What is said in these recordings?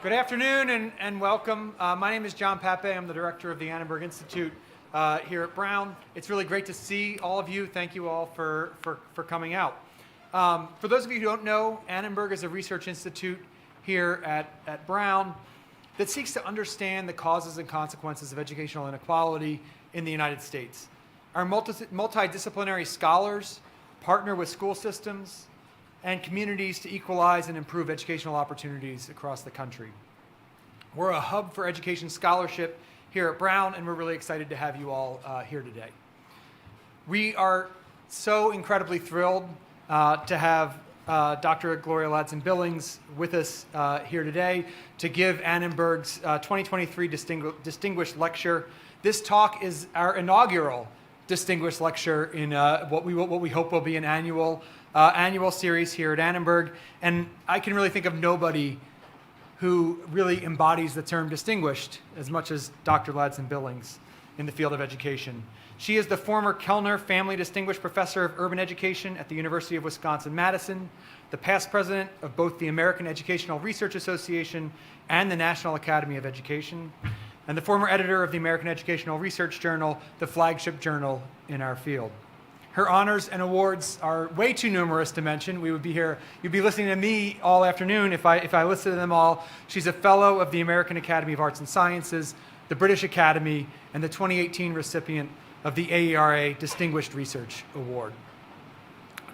Good afternoon and welcome. My name is John Pape. I'm the director of the Annenberg Institute here at Brown. It's really great to see all of you. Thank you all for coming out. For those of you who don't know, Annenberg is a research institute here at Brown that seeks to understand the causes and consequences of educational inequality in the United States. Our multidisciplinary scholars partner with school systems and communities to equalize and improve educational opportunities across the country. We're a hub for education scholarship here at Brown, and we're really excited to have you all here today. We are so incredibly thrilled to have Dr. Gloria Ladson-Billings with us here today to give Annenberg's 2023 Distinguished Lecture. This talk is our inaugural Distinguished Lecture in what we hope will be an annual series here at Annenberg, and I can really think of nobody who really embodies the term distinguished as much as Dr. Ladson-Billings in the field of education. She is the former Kellner Family Distinguished Professor of Urban Education at the University of Wisconsin-Madison, the past president of both the American Educational Research Association and the National Academy of Education, and the former editor of the American Educational Research Journal, the flagship journal in our field. Her honors and awards are way too numerous to mention. We would be here, you'd be listening to me all afternoon if I listed them all. She's a fellow of the American Academy of Arts and Sciences, the British Academy, and the 2018 recipient of the AERA Distinguished Research Award.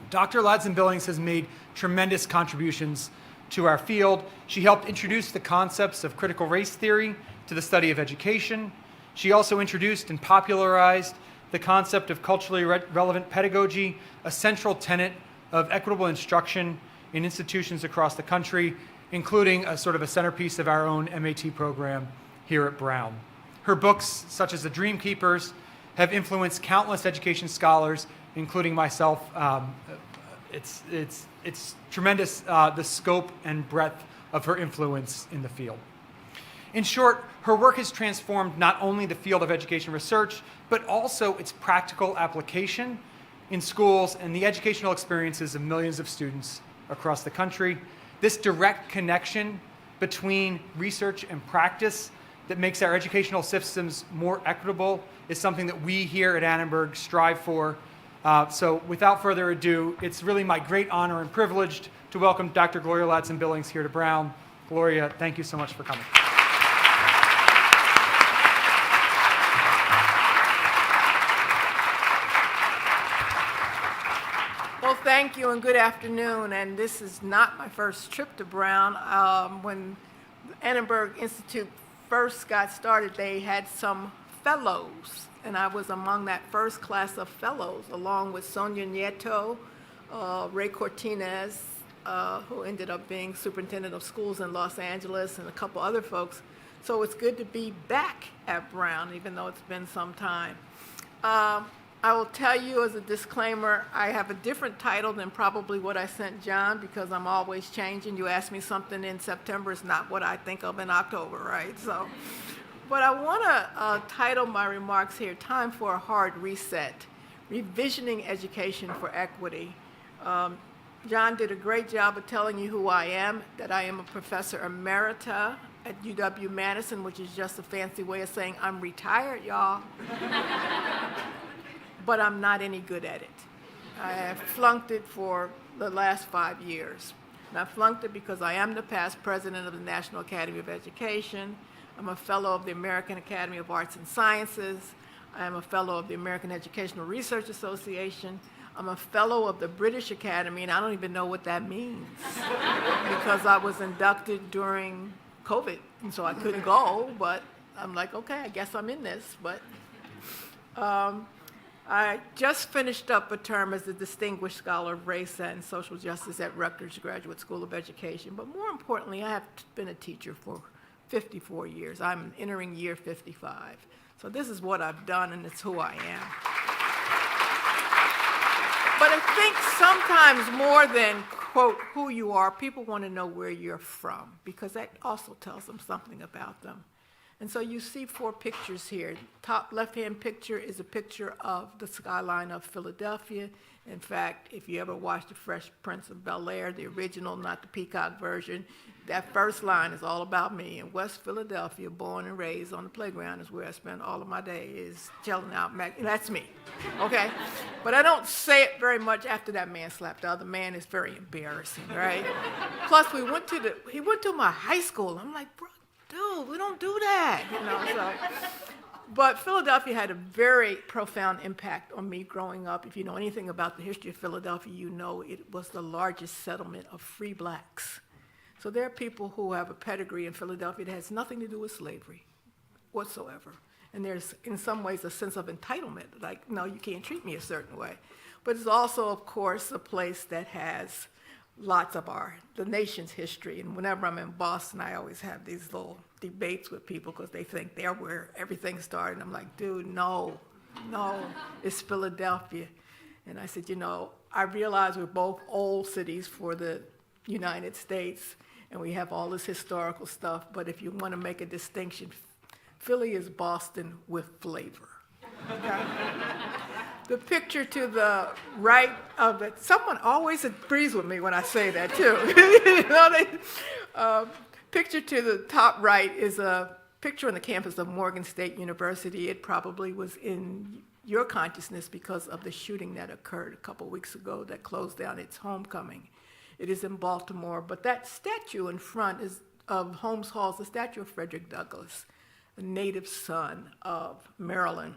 Dr. Ladson-Billings has made tremendous contributions to our field. She helped introduce the concepts of critical race theory to the study of education. She also introduced and popularized the concept of culturally relevant pedagogy, a central tenet of equitable instruction in institutions across the country, including a sort of a centerpiece of our own MAT program here at Brown. Her books, such as The Dream Keepers, have influenced countless education scholars, including myself. It's tremendous, the scope and breadth of her influence in the field. In short, her work has transformed not only the field of education research, but also its practical application in schools and the educational experiences of millions of students across the country. This direct connection between research and practice that makes our educational systems more equitable is something that we here at Annenberg strive for. So without further ado, it's really my great honor and privilege to welcome Dr. Gloria Ladson-Billings here to Brown. Gloria, thank you so much for coming. Well, thank you and good afternoon. And this is not my first trip to Brown. When the Annenberg Institute first got started, they had some fellows, and I was among that first class of fellows, along with Sonia Nieto, Ray Cortinez, who ended up being superintendent of schools in Los Angeles, and a couple other folks. So it's good to be back at Brown, even though it's been some time. I will tell you as a disclaimer, I have a different title than probably what I sent John because I'm always changing. You ask me something in September, it's not what I think of in October, right? So, but I want to title my remarks here, Time for a Hard Reset, Revisioning Education for Equity. John did a great job of telling you who I am, that I am a professor emerita at UW-Madison, which is just a fancy way of saying I'm retired, y'all. But I'm not any good at it. I have flunked it for the last 5 years. And I flunked it because I am the past president of the National Academy of Education. I'm a fellow of the American Academy of Arts and Sciences. I am a fellow of the American Educational Research Association. I'm a fellow of the British Academy, and I don't even know what that means because I was inducted during COVID, and so I couldn't go, but I'm like, okay, I guess I'm in this. But I just finished up a term as a Distinguished Scholar of Race and Social Justice at Rutgers Graduate School of Education. But more importantly, I have been a teacher for 54 years. I'm entering year 55. So this is what I've done, and it's who I am. But I think sometimes more than, quote, who you are, people want to know where you're from, because that also tells them something about them. And so you see 4 pictures here. Top left-hand picture is a picture of the skyline of Philadelphia. In fact, if you ever watched The Fresh Prince of Bel-Air, the original, not the Peacock version, that first line is all about me. In West Philadelphia, born and raised on the playground is where I spend all of my days chilling out. That's me, okay? But I don't say it very much after that man slapped the other man. It's very embarrassing, right? Plus, he went to my high school. I'm like, bro, dude, we don't do that, so. But Philadelphia had a very profound impact on me growing up. If you know anything about the history of Philadelphia, you know it was the largest settlement of free blacks. So there are people who have a pedigree in Philadelphia that has nothing to do with slavery whatsoever. And there's, in some ways, a sense of entitlement, like, no, you can't treat me a certain way. But it's also, of course, a place that has lots of the nation's history. And whenever I'm in Boston, I always have these little debates with people because they think they're where everything started. And I'm like, dude, no, it's Philadelphia. And I said, I realize we're both old cities for the United States, and we have all this historical stuff, but if you want to make a distinction, Philly is Boston with flavor. Okay? The picture to the right of it, someone always agrees with me when I say that too. Picture to the top right is a picture on the campus of Morgan State University. It probably was in your consciousness because of the shooting that occurred a couple weeks ago that closed down its homecoming. It is in Baltimore, but that statue in front of Holmes Hall is the statue of Frederick Douglass, a native son of Maryland.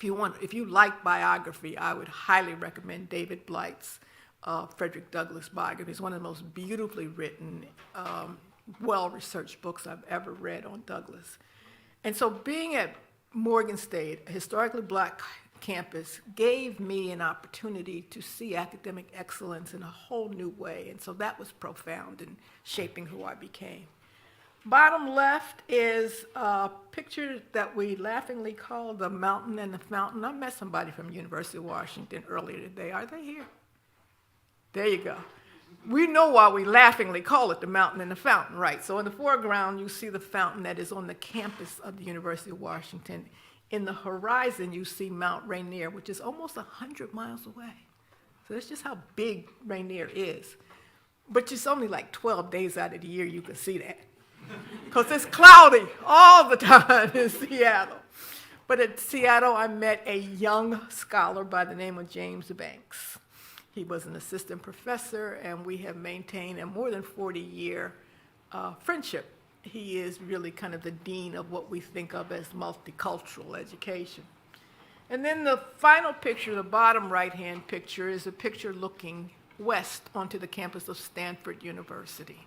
If you like biography, I would highly recommend David Blight's Frederick Douglass biography. It's one of the most beautifully written, well-researched books I've ever read on Douglass. And so being at Morgan State, a historically black campus, gave me an opportunity to see academic excellence in a whole new way. And so that was profound in shaping who I became. Bottom left is a picture that we laughingly call the mountain and the fountain. I met somebody from University of Washington earlier today. Are they here? There you go. We know why we laughingly call it the mountain and the fountain, right? So in the foreground, you see the fountain that is on the campus of the University of Washington. In the horizon, you see Mount Rainier, which is almost 100 miles away. So that's just how big Rainier is. But it's only like 12 days out of the year you can see that. Because it's cloudy all the time in Seattle. But at Seattle, I met a young scholar by the name of James Banks. He was an assistant professor, and we have maintained a more than 40-year friendship. He is really kind of the dean of what we think of as multicultural education. And then the final picture, the bottom right-hand picture, is a picture looking west onto the campus of Stanford University.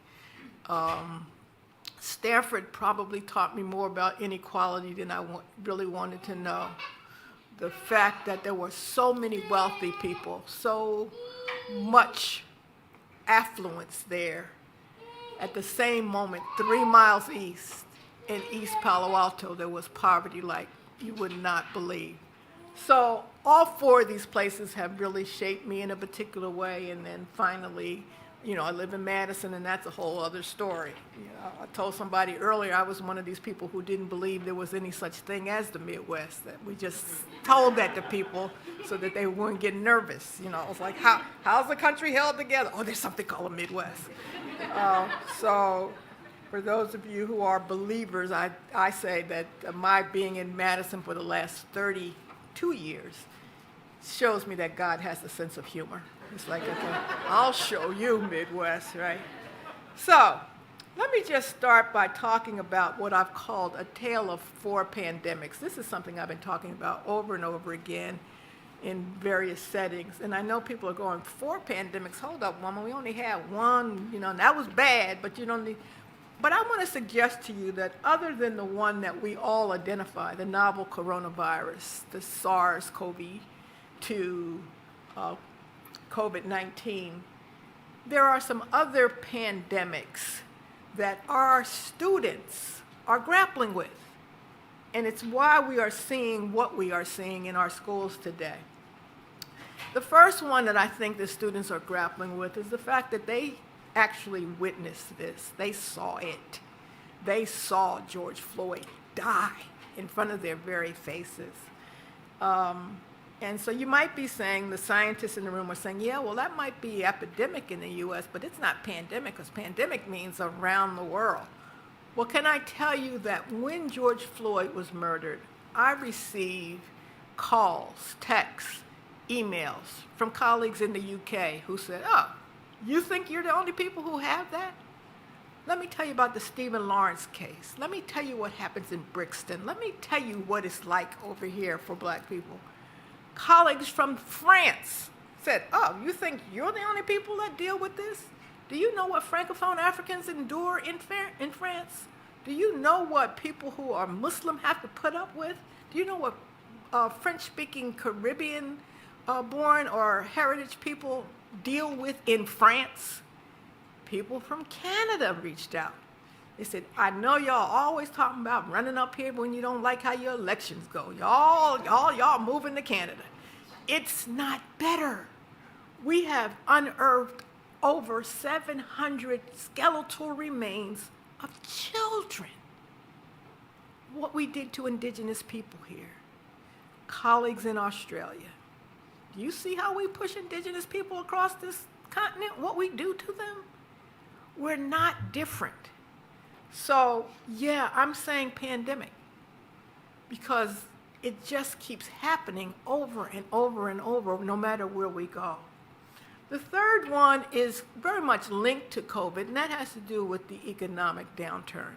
Stanford probably taught me more about inequality than I really wanted to know. The fact that there were so many wealthy people, so much affluence there. At the same moment, 3 miles east, in East Palo Alto, there was poverty like you would not believe. So all 4 of these places have really shaped me in a particular way. And then finally, I live in Madison, and that's a whole other story. I told somebody earlier I was one of these people who didn't believe there was any such thing as the Midwest, that we just told that to people so that they wouldn't get nervous. I was like, how's the country held together? Oh, there's something called a Midwest. So for those of you who are believers, I say that my being in Madison for the last 32 years shows me that God has a sense of humor. It's like, okay, I'll show you, Midwest, right? So let me just start by talking about what I've called a tale of 4 pandemics. This is something I've been talking about over and over again in various settings. And I know people are going, 4 pandemics, hold up, woman, we only had one, and that was bad, but you don't need. But I want to suggest to you that other than the one that we all identify, the novel coronavirus, the SARS-CoV-2, COVID-19, there are some other pandemics that our students are grappling with. And it's why we are seeing what we are seeing in our schools today. The first one that I think the students are grappling with is the fact that they actually witnessed this. They saw it. They saw George Floyd die in front of their very faces. And so you might be saying, the scientists in the room are saying, yeah, well, that might be epidemic in the U.S., but it's not pandemic, because pandemic means around the world. Well, can I tell you that when George Floyd was murdered, I received calls, texts, emails from colleagues in the UK who said, oh, you think you're the only people who have that? Let me tell you about the Stephen Lawrence case. Let me tell you what happens in Brixton. Let me tell you what it's like over here for black people. Colleagues from France said, oh, you think you're the only people that deal with this? Do you know what Francophone Africans endure in France? Do you know what people who are Muslim have to put up with? Do you know what French-speaking Caribbean-born or heritage people deal with in France? People from Canada reached out. They said, I know y'all always talking about running up here when you don't like how your elections go. Y'all moving to Canada. It's not better. We have unearthed over 700 skeletal remains of children. What we did to indigenous people here. Colleagues in Australia. Do you see how we push indigenous people across this continent? What we do to them? We're not different. So, yeah, I'm saying pandemic because it just keeps happening over and over and over, no matter where we go. The third one is very much linked to COVID, and that has to do with the economic downturn.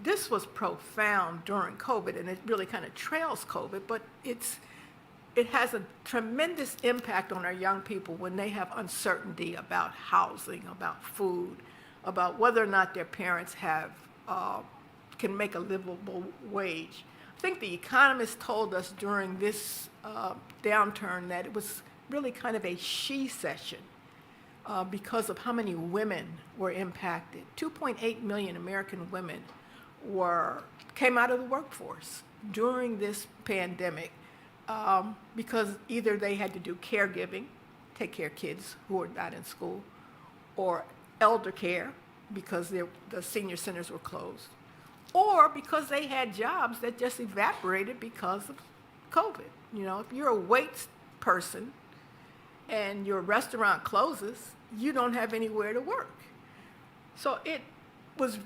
This was profound during COVID, and it really kind of trails COVID, but it has a tremendous impact on our young people when they have uncertainty about housing, about food, about whether or not their parents can make a livable wage. I think the economists told us during this downturn that it was really kind of a she-session because of how many women were impacted. 2.8 million American women came out of the workforce during this pandemic because either they had to do caregiving, take care of kids who were not in school, or elder care because the senior centers were closed, or because they had jobs that just evaporated because of COVID. You know, if you're a wait person and your restaurant closes, you don't have anywhere to work. So it was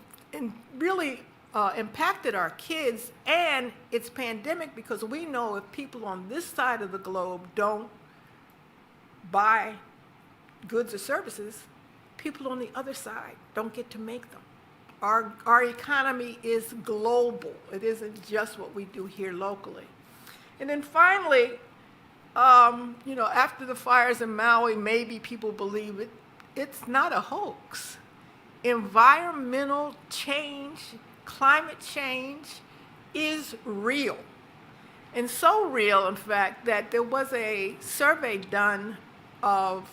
really impacted our kids, and it's pandemic because we know if people on this side of the globe don't buy goods or services, people on the other side don't get to make them. Our economy is global. It isn't just what we do here locally. And then finally, after the fires in Maui, maybe people believe it. It's not a hoax. Environmental change, climate change is real. And so real, in fact, that there was a survey done of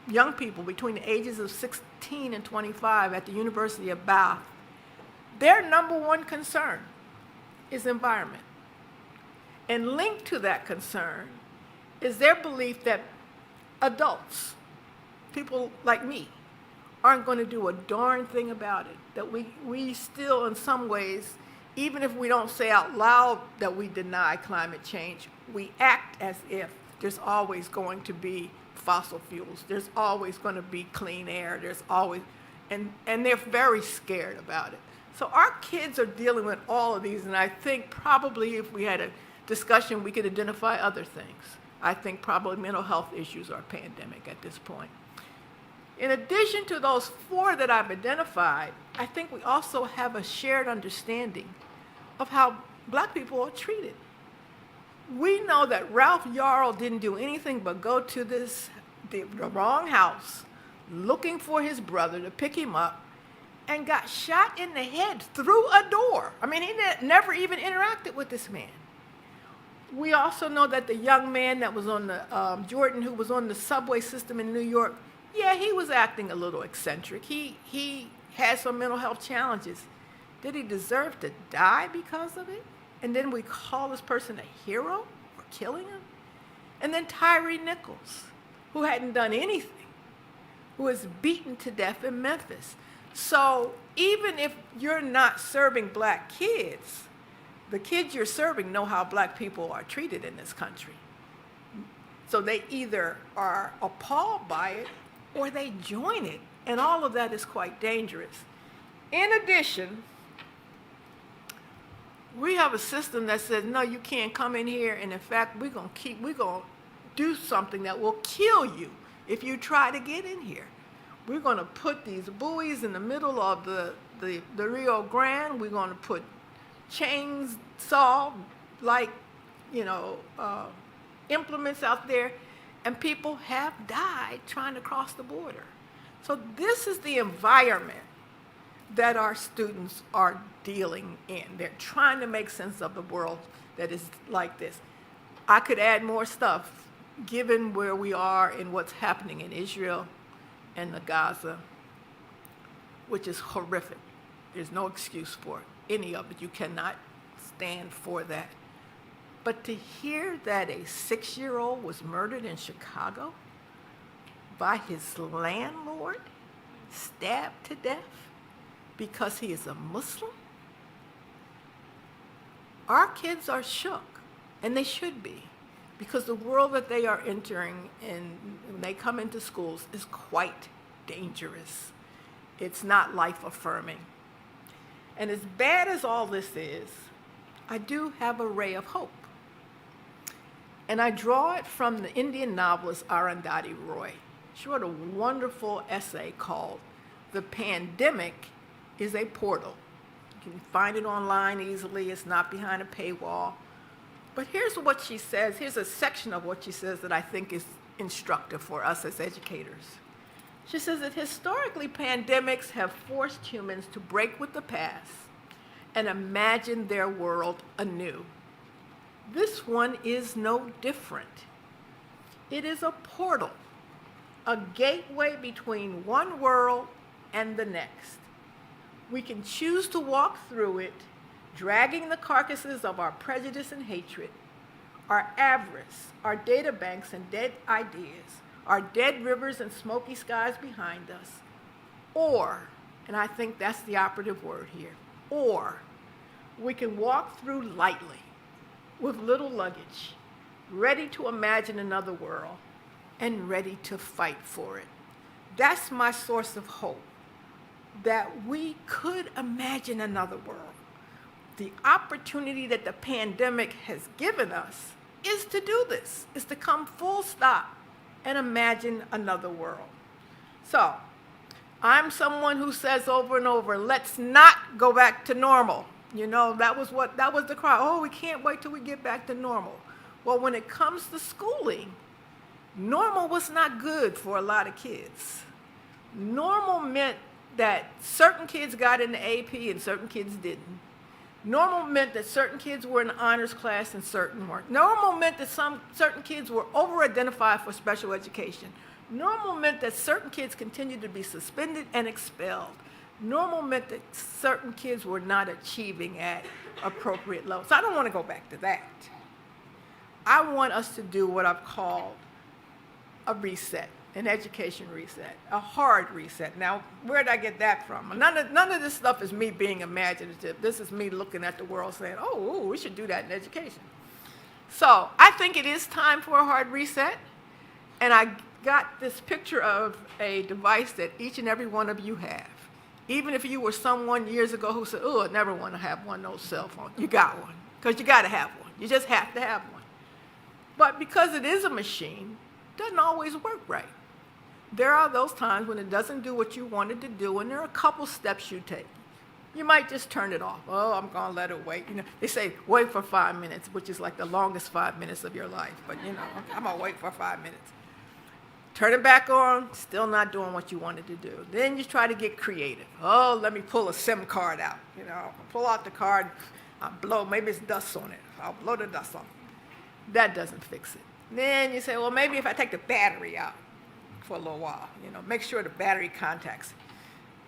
young people between the ages of 16 and 25 at the University of Bath. Their number one concern is environment. And linked to that concern is their belief that adults, people like me, aren't going to do a darn thing about it. That we still, in some ways, even if we don't say out loud that we deny climate change, we act as if there's always going to be fossil fuels. There's always going to be clean air. There's always, and they're very scared about it. So our kids are dealing with all of these, and I think probably if we had a discussion, we could identify other things. I think probably mental health issues are a pandemic at this point. In addition to those four that I've identified, I think we also have a shared understanding of how black people are treated. We know that Ralph Yarl didn't do anything but go to the wrong house, looking for his brother to pick him up, and got shot in the head through a door. I mean, he never even interacted with this man. We also know that the young man that was on the, Jordan, who was on the subway system in New York, yeah, he was acting a little eccentric. He had some mental health challenges. Did he deserve to die because of it? And then we call this person a hero for killing him? And then Tyree Nichols, who hadn't done anything, who was beaten to death in Memphis. So even if you're not serving black kids, the kids you're serving know how black people are treated in this country. So they either are appalled by it or they join it. And all of that is quite dangerous. In addition, we have a system that says, no, you can't come in here, and in fact, we're going to do something that will kill you if you try to get in here. We're going to put these buoys in the middle of the Rio Grande. We're going to put chainsaw, like, implements out there, and people have died trying to cross the border. So this is the environment that our students are dealing in. They're trying to make sense of the world that is like this. I could add more stuff, given where we are and what's happening in Israel and the Gaza, which is horrific. There's no excuse for any of it. You cannot stand for that. But to hear that a 6-year-old was murdered in Chicago by his landlord, stabbed to death because he is a Muslim, our kids are shook, and they should be, because the world that they are entering and when they come into schools is quite dangerous. It's not life-affirming. And as bad as all this is, I do have a ray of hope. And I draw it from the Indian novelist Arundhati Roy. She wrote a wonderful essay called "The Pandemic is a Portal." You can find it online easily. It's not behind a paywall. But here's what she says. Here's a section of what she says that I think is instructive for us as educators. She says that historically, pandemics have forced humans to break with the past and imagine their world anew. This one is no different. It is a portal, a gateway between one world and the next. We can choose to walk through it, dragging the carcasses of our prejudice and hatred, our avarice, our data banks and dead ideas, our dead rivers and smoky skies behind us. Or, and I think that's the operative word here, or we can walk through lightly, with little luggage, ready to imagine another world and ready to fight for it. That's my source of hope, that we could imagine another world. The opportunity that the pandemic has given us is to do this, is to come full stop and imagine another world. So, I'm someone who says over and over, let's not go back to normal. That was the cry. Oh, we can't wait till we get back to normal. Well, when it comes to schooling, normal was not good for a lot of kids. Normal meant that certain kids got into AP and certain kids didn't. Normal meant that certain kids were in honors class and certain weren't. Normal meant that certain kids were over-identified for special education. Normal meant that certain kids continued to be suspended and expelled. Normal meant that certain kids were not achieving at appropriate levels. So I don't want to go back to that. I want us to do what I've called a reset, an education reset, a hard reset. Now, where did I get that from? None of this stuff is me being imaginative. This is me looking at the world saying, oh, we should do that in education. So I think it is time for a hard reset. And I got this picture of a device that each and every one of you have. Even if you were someone years ago who said, oh, I never want to have one of those cell phones, you got one, because you got to have one. You just have to have one. But because it is a machine, it doesn't always work right. There are those times when it doesn't do what you wanted to do, and there are a couple steps you take. You might just turn it off. Oh, I'm going to let it wait. They say wait for 5 minutes, which is like the longest 5 minutes of your life. But, I'm going to wait for 5 minutes. Turn it back on, still not doing what you wanted to do. Then you try to get creative. Oh, let me pull a SIM card out. Pull out the card, I'll blow, maybe it's dust on it. I'll blow the dust on it. That doesn't fix it. Then you say, well, maybe if I take the battery out for a little while, make sure the battery contacts it.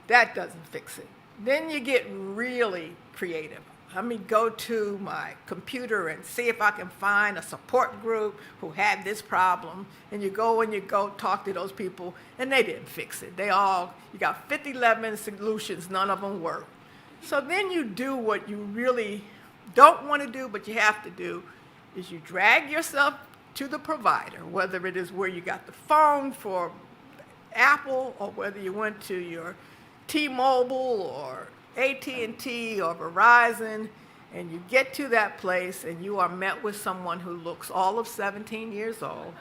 That doesn't fix it. Then you get really creative. Let me go to my computer and see if I can find a support group who had this problem. And you go talk to those people, and they didn't fix it. You got 50, 11 solutions, none of them work. So then you do what you really don't want to do, but you have to do, is you drag yourself to the provider, whether it is where you got the phone for Apple or whether you went to your T-Mobile or AT&T or Verizon, and you get to that place and you are met with someone who looks all of 17 years old,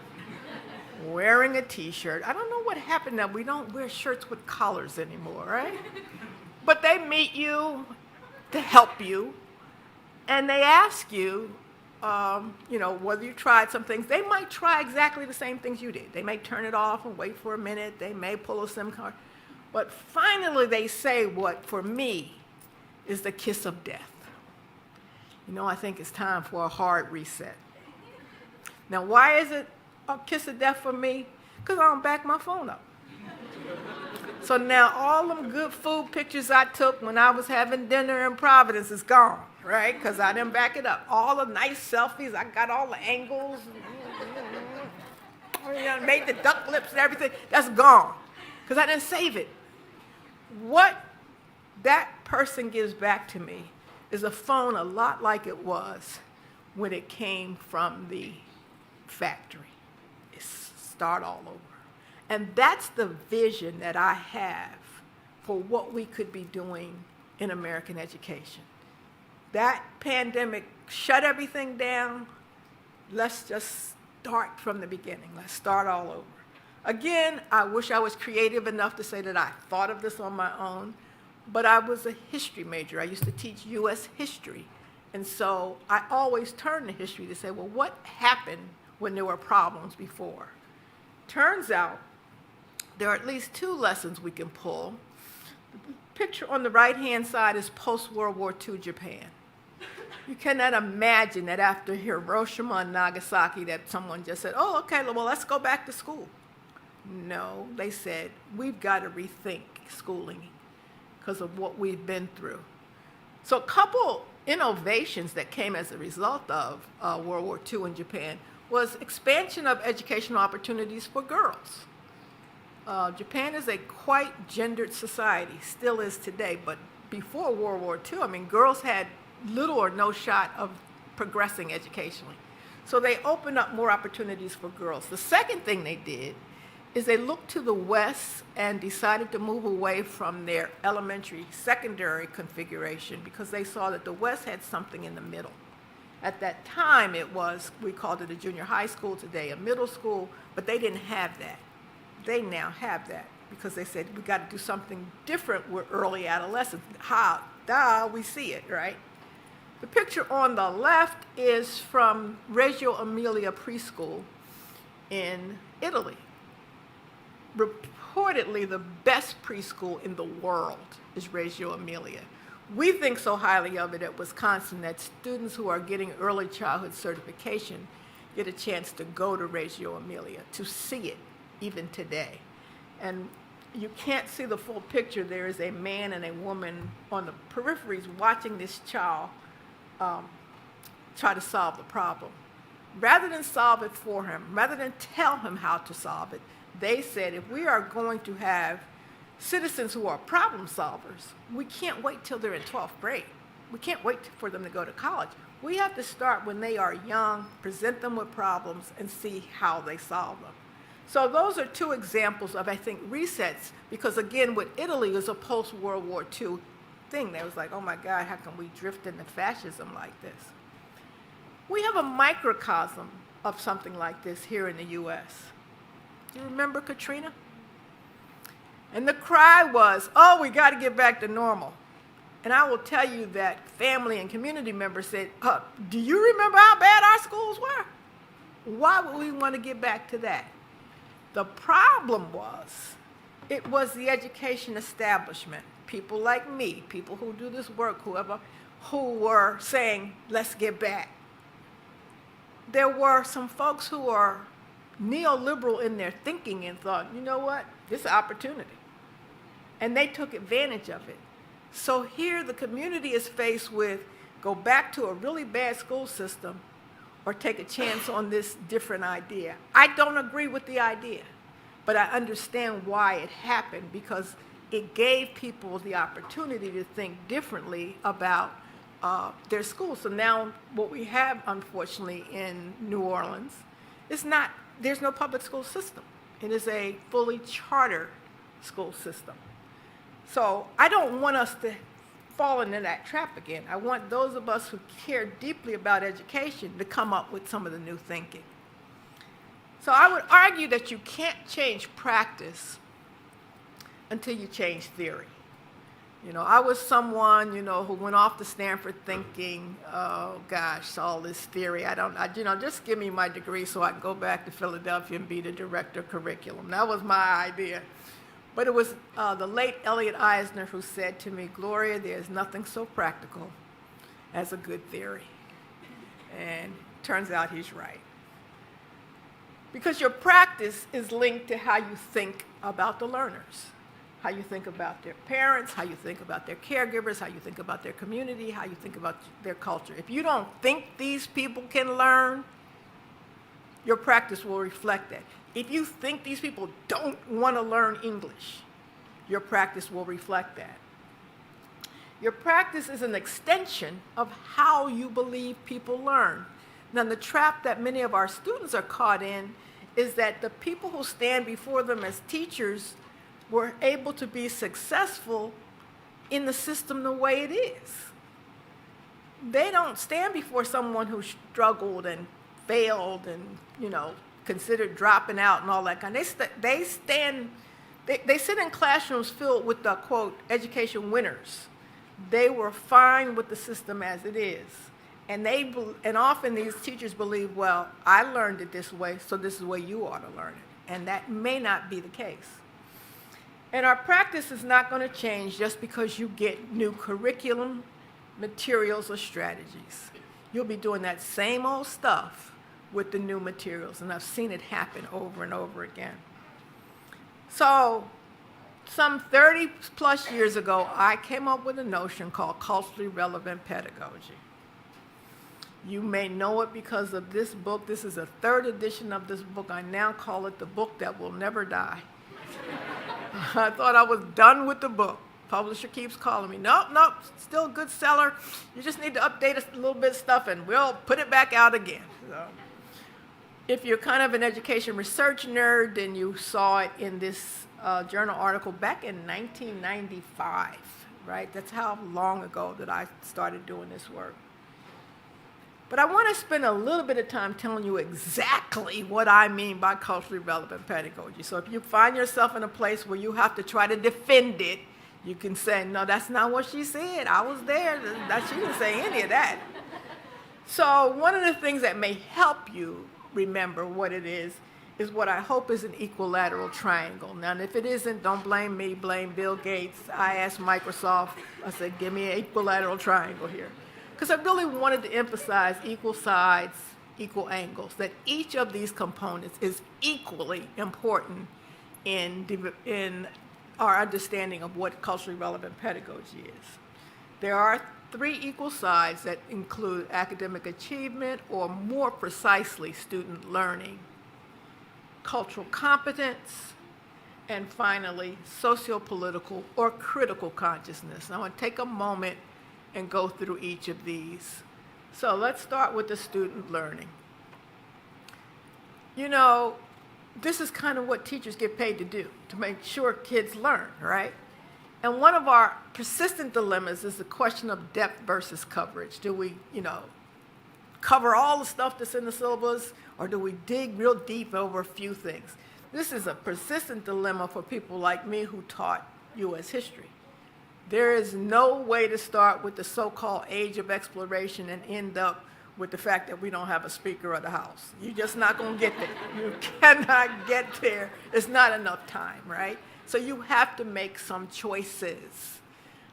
wearing a T-shirt. I don't know what happened that we don't wear shirts with collars anymore, right? But they meet you to help you, and they ask you, whether you tried some things. They might try exactly the same things you did. They may turn it off and wait for a minute. They may pull a SIM card. But finally they say what, for me, is the kiss of death. I think it's time for a hard reset. Now, why is it a kiss of death for me? Because I don't back my phone up. So now all them good food pictures I took when I was having dinner in Providence is gone, right? Because I didn't back it up. All the nice selfies, I got all the angles, made the duck lips and everything, that's gone. Because I didn't save it. What that person gives back to me is a phone a lot like it was when it came from the factory. It's start all over. And that's the vision that I have for what we could be doing in American education. That pandemic shut everything down. Let's just start from the beginning. Let's start all over. Again, I wish I was creative enough to say that I thought of this on my own, but I was a history major. I used to teach U.S. history. And so I always turn to history to say, well, what happened when there were problems before? Turns out there are at least two lessons we can pull. The picture on the right-hand side is post-World War II Japan. You cannot imagine that after Hiroshima and Nagasaki that someone just said, oh, okay, well, let's go back to school. No, they said, we've got to rethink schooling because of what we've been through. So a couple innovations that came as a result of World War II in Japan was expansion of educational opportunities for girls. Japan is a quite gendered society, still is today, but before World War II, girls had little or no shot of progressing educationally. So they opened up more opportunities for girls. The second thing they did is they looked to the West and decided to move away from their elementary, secondary configuration because they saw that the West had something in the middle. At that time, we called it a junior high school, today a middle school, but they didn't have that. They now have that because they said, we got to do something different with early adolescence. We see it, right? The picture on the left is from Reggio Emilia Preschool in Italy. Reportedly, the best preschool in the world is Reggio Emilia. We think so highly of it at Wisconsin that students who are getting early childhood certification get a chance to go to Reggio Emilia, to see it even today. And you can't see the full picture. There is a man and a woman on the peripheries watching this child try to solve the problem. Rather than solve it for him, rather than tell him how to solve it, they said, if we are going to have citizens who are problem solvers, we can't wait till they're in 12th grade. We can't wait for them to go to college. We have to start when they are young, present them with problems, and see how they solve them. So those are two examples of, I think, resets, because again, with Italy, it was a post-World War II thing. They was like, oh my God, how can we drift into fascism like this? We have a microcosm of something like this here in the U.S. Do you remember Katrina? And the cry was, oh, we got to get back to normal. And I will tell you that family and community members said, do you remember how bad our schools were? Why would we want to get back to that? The problem was, it was the education establishment, people like me, people who do this work, whoever, who were saying, let's get back. There were some folks who are neoliberal in their thinking and thought, you know what, this is an opportunity. And they took advantage of it. So here the community is faced with, go back to a really bad school system or take a chance on this different idea. I don't agree with the idea, but I understand why it happened, because it gave people the opportunity to think differently about their schools. So now what we have, unfortunately, in New Orleans is there's no public school system. It is a fully charter school system. So I don't want us to fall into that trap again. I want those of us who care deeply about education to come up with some of the new thinking. So I would argue that you can't change practice until you change theory. I was someone, who went off to Stanford thinking, oh gosh, all this theory, just give me my degree so I can go back to Philadelphia and be the director of curriculum. That was my idea. But it was the late Elliot Eisner who said to me, Gloria, there's nothing so practical as a good theory. And turns out he's right. Because your practice is linked to how you think about the learners, how you think about their parents, how you think about their caregivers, how you think about their community, how you think about their culture. If you don't think these people can learn, your practice will reflect that. If you think these people don't want to learn English, your practice will reflect that. Your practice is an extension of how you believe people learn. Now, the trap that many of our students are caught in is that the people who stand before them as teachers were able to be successful in the system the way it is. They don't stand before someone who struggled and failed and, considered dropping out and all that kind. They sit in classrooms filled with the, quote, education winners. They were fine with the system as it is. And often these teachers believe, well, I learned it this way, so this is the way you ought to learn it. And that may not be the case. And our practice is not going to change just because you get new curriculum, materials, or strategies. You'll be doing that same old stuff with the new materials, and I've seen it happen over and over again. So some 30 plus years ago, I came up with a notion called culturally relevant pedagogy. You may know it because of this book. This is a third edition of this book. I now call it the book that will never die. I thought I was done with the book. Publisher keeps calling me. Nope, still a good seller. You just need to update a little bit of stuff and we'll put it back out again. So, if you're kind of an education research nerd, then you saw it in this journal article back in 1995, right? That's how long ago that I started doing this work. But I want to spend a little bit of time telling you exactly what I mean by culturally relevant pedagogy. So if you find yourself in a place where you have to try to defend it, you can say, no, that's not what she said. I was there. She didn't say any of that. So one of the things that may help you remember what it is what I hope is an equilateral triangle. Now, if it isn't, don't blame me, blame Bill Gates. I asked Microsoft, I said, give me an equilateral triangle here. Because I really wanted to emphasize equal sides, equal angles, that each of these components is equally important in our understanding of what culturally relevant pedagogy is. There are 3 equal sides that include academic achievement, or more precisely, student learning, cultural competence, and finally, socio-political or critical consciousness. I want to take a moment and go through each of these. So let's start with the student learning. This is kind of what teachers get paid to do, to make sure kids learn, right? And one of our persistent dilemmas is the question of depth versus coverage. Do we, cover all the stuff that's in the syllabus, or do we dig real deep over a few things? This is a persistent dilemma for people like me who taught U.S. history. There is no way to start with the so-called age of exploration and end up with the fact that we don't have a Speaker of the House. You're just not going to get there. You cannot get there. It's not enough time, right? So you have to make some choices.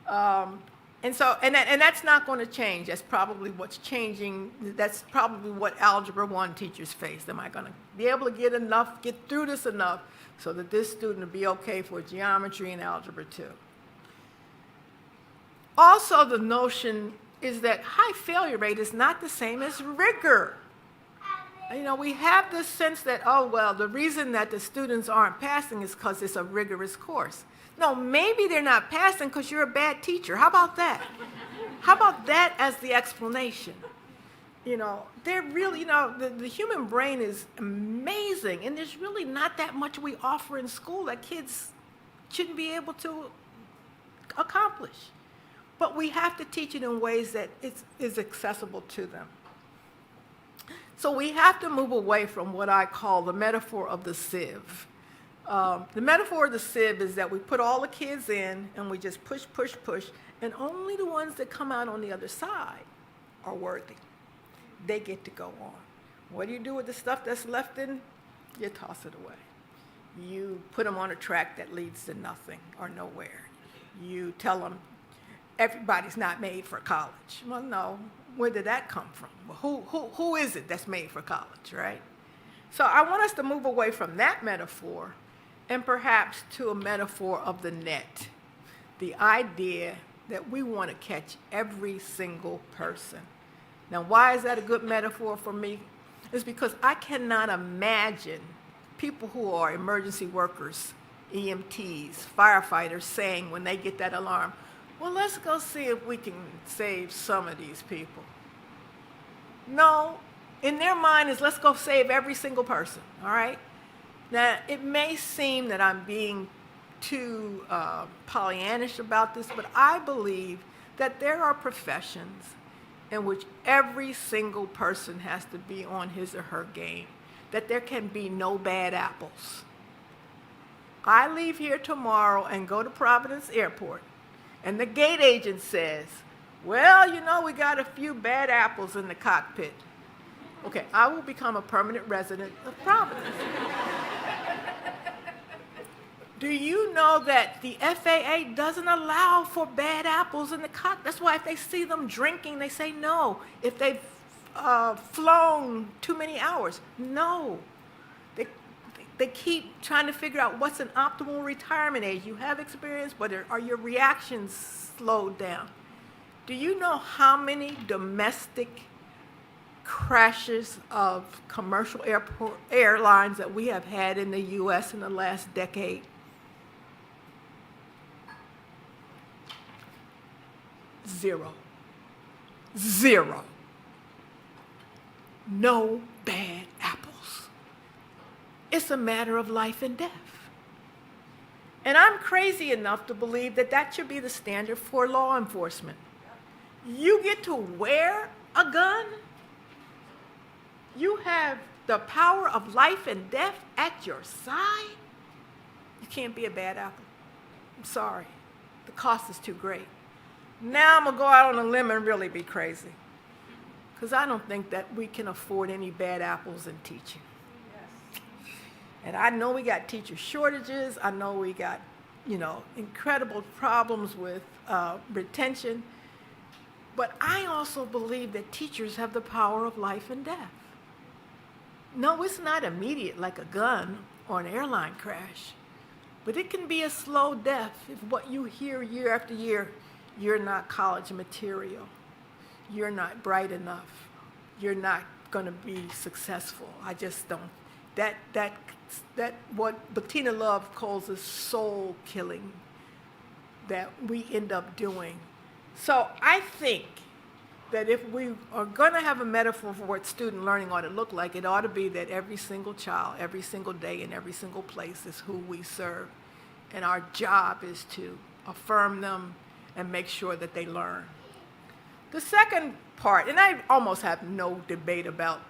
And that's not going to change. That's probably what's changing. That's probably what Algebra 1 teachers face. Am I going to be able to get through this enough so that this student will be okay for geometry and Algebra 2? Also, the notion is that high failure rate is not the same as rigor. We have this sense that, the reason that the students aren't passing is because it's a rigorous course. No, maybe they're not passing because you're a bad teacher. How about that? How about that as the explanation? You know, they're really, you know, the human brain is amazing, and there's really not that much we offer in school that kids shouldn't be able to accomplish. But we have to teach it in ways that is accessible to them. So we have to move away from what I call the metaphor of the sieve. The metaphor of the sieve is that we put all the kids in and we just push, push, push, and only the ones that come out on the other side are worthy. They get to go on. What do you do with the stuff that's left in? You toss it away. You put them on a track that leads to nothing or nowhere. You tell them everybody's not made for college. Well, no. Where did that come from? Well, who is it that's made for college, right? So I want us to move away from that metaphor and perhaps to a metaphor of the net. The idea that we want to catch every single person. Now, why is that a good metaphor for me? It's because I cannot imagine people who are emergency workers, EMTs, firefighters saying when they get that alarm, well, let's go see if we can save some of these people. No, in their mind is let's go save every single person, all right? Now, it may seem that I'm being too Pollyannish about this, but I believe that there are professions in which every single person has to be on his or her game, that there can be no bad apples. I leave here tomorrow and go to Providence Airport, and the gate agent says, well, you know, we got a few bad apples in the cockpit. Okay, I will become a permanent resident of Providence. Do you know that the FAA doesn't allow for bad apples in the cockpit? That's why if they see them drinking, they say no. If they've flown too many hours, no. They keep trying to figure out what's an optimal retirement age. You have experience, but are your reactions slowed down? Do you know how many domestic crashes of commercial airlines that we have had in the U.S. in the last decade? Zero. Zero. No bad apples. It's a matter of life and death. And I'm crazy enough to believe that that should be the standard for law enforcement. You get to wear a gun. You have the power of life and death at your side. You can't be a bad apple. I'm sorry. The cost is too great. Now I'm going to go out on a limb and really be crazy. Because I don't think that we can afford any bad apples in teaching. Yes. And I know we got teacher shortages. I know we got, you know, incredible problems with retention. But I also believe that teachers have the power of life and death. No, it's not immediate like a gun or an airline crash. But it can be a slow death if what you hear year after year, you're not college material. You're not bright enough. You're not going to be successful. I just don't. That what Bettina Love calls a soul killing that we end up doing. So I think that if we are going to have a metaphor for what student learning ought to look like, it ought to be that every single child, every single day, in every single place is who we serve. And our job is to affirm them and make sure that they learn. The second part, and I almost have no debate about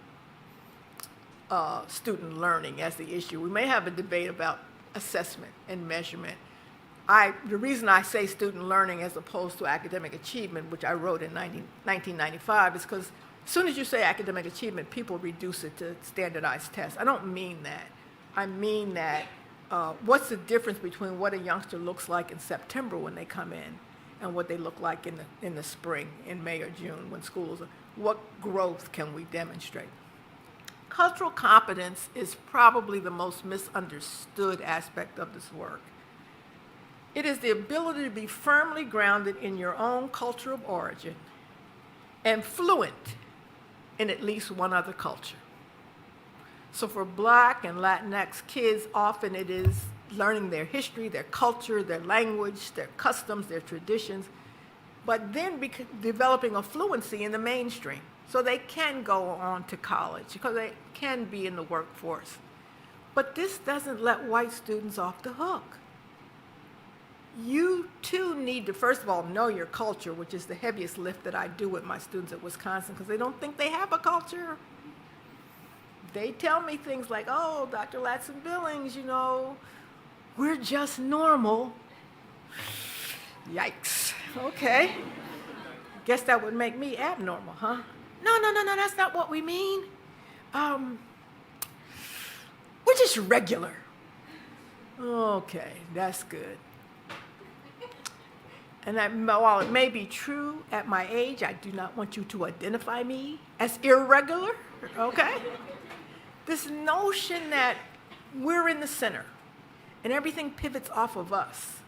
student learning as the issue. We may have a debate about assessment and measurement. The reason I say student learning as opposed to academic achievement, which I wrote in 1995, is because as soon as you say academic achievement, people reduce it to standardized tests. I don't mean that. I mean that what's the difference between what a youngster looks like in September when they come in and what they look like in the spring, in May or June when schools are, what growth can we demonstrate? Cultural competence is probably the most misunderstood aspect of this work. It is the ability to be firmly grounded in your own culture of origin and fluent in at least one other culture. So for Black and Latinx kids, often it is learning their history, their culture, their language, their customs, their traditions. but then developing a fluency in the mainstream so they can go on to college, because they can be in the workforce. But this doesn't let white students off the hook. You too need to, first of all, know your culture, which is the heaviest lift that I do with my students at Wisconsin, because they don't think they have a culture. They tell me things like, oh, Dr. Ladson-Billings, you know, we're just normal. Yikes. Okay. Guess that would make me abnormal, huh? No, that's not what we mean. We're just regular. Okay, that's good. And while it may be true at my age, I do not want you to identify me as irregular, okay? This notion that we're in the center and everything pivots off of us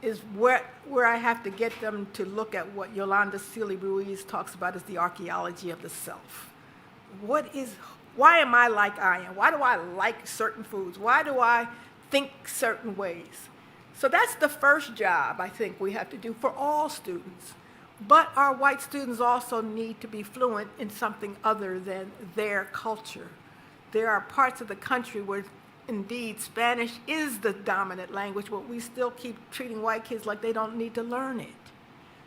is where I have to get them to look at what Yolanda Sealy-Ruiz talks about as the archaeology of the self. Why am I like I am? Why do I like certain foods? Why do I think certain ways? So that's the first job I think we have to do for all students. But our white students also need to be fluent in something other than their culture. There are parts of the country where indeed Spanish is the dominant language, but we still keep treating white kids like they don't need to learn it.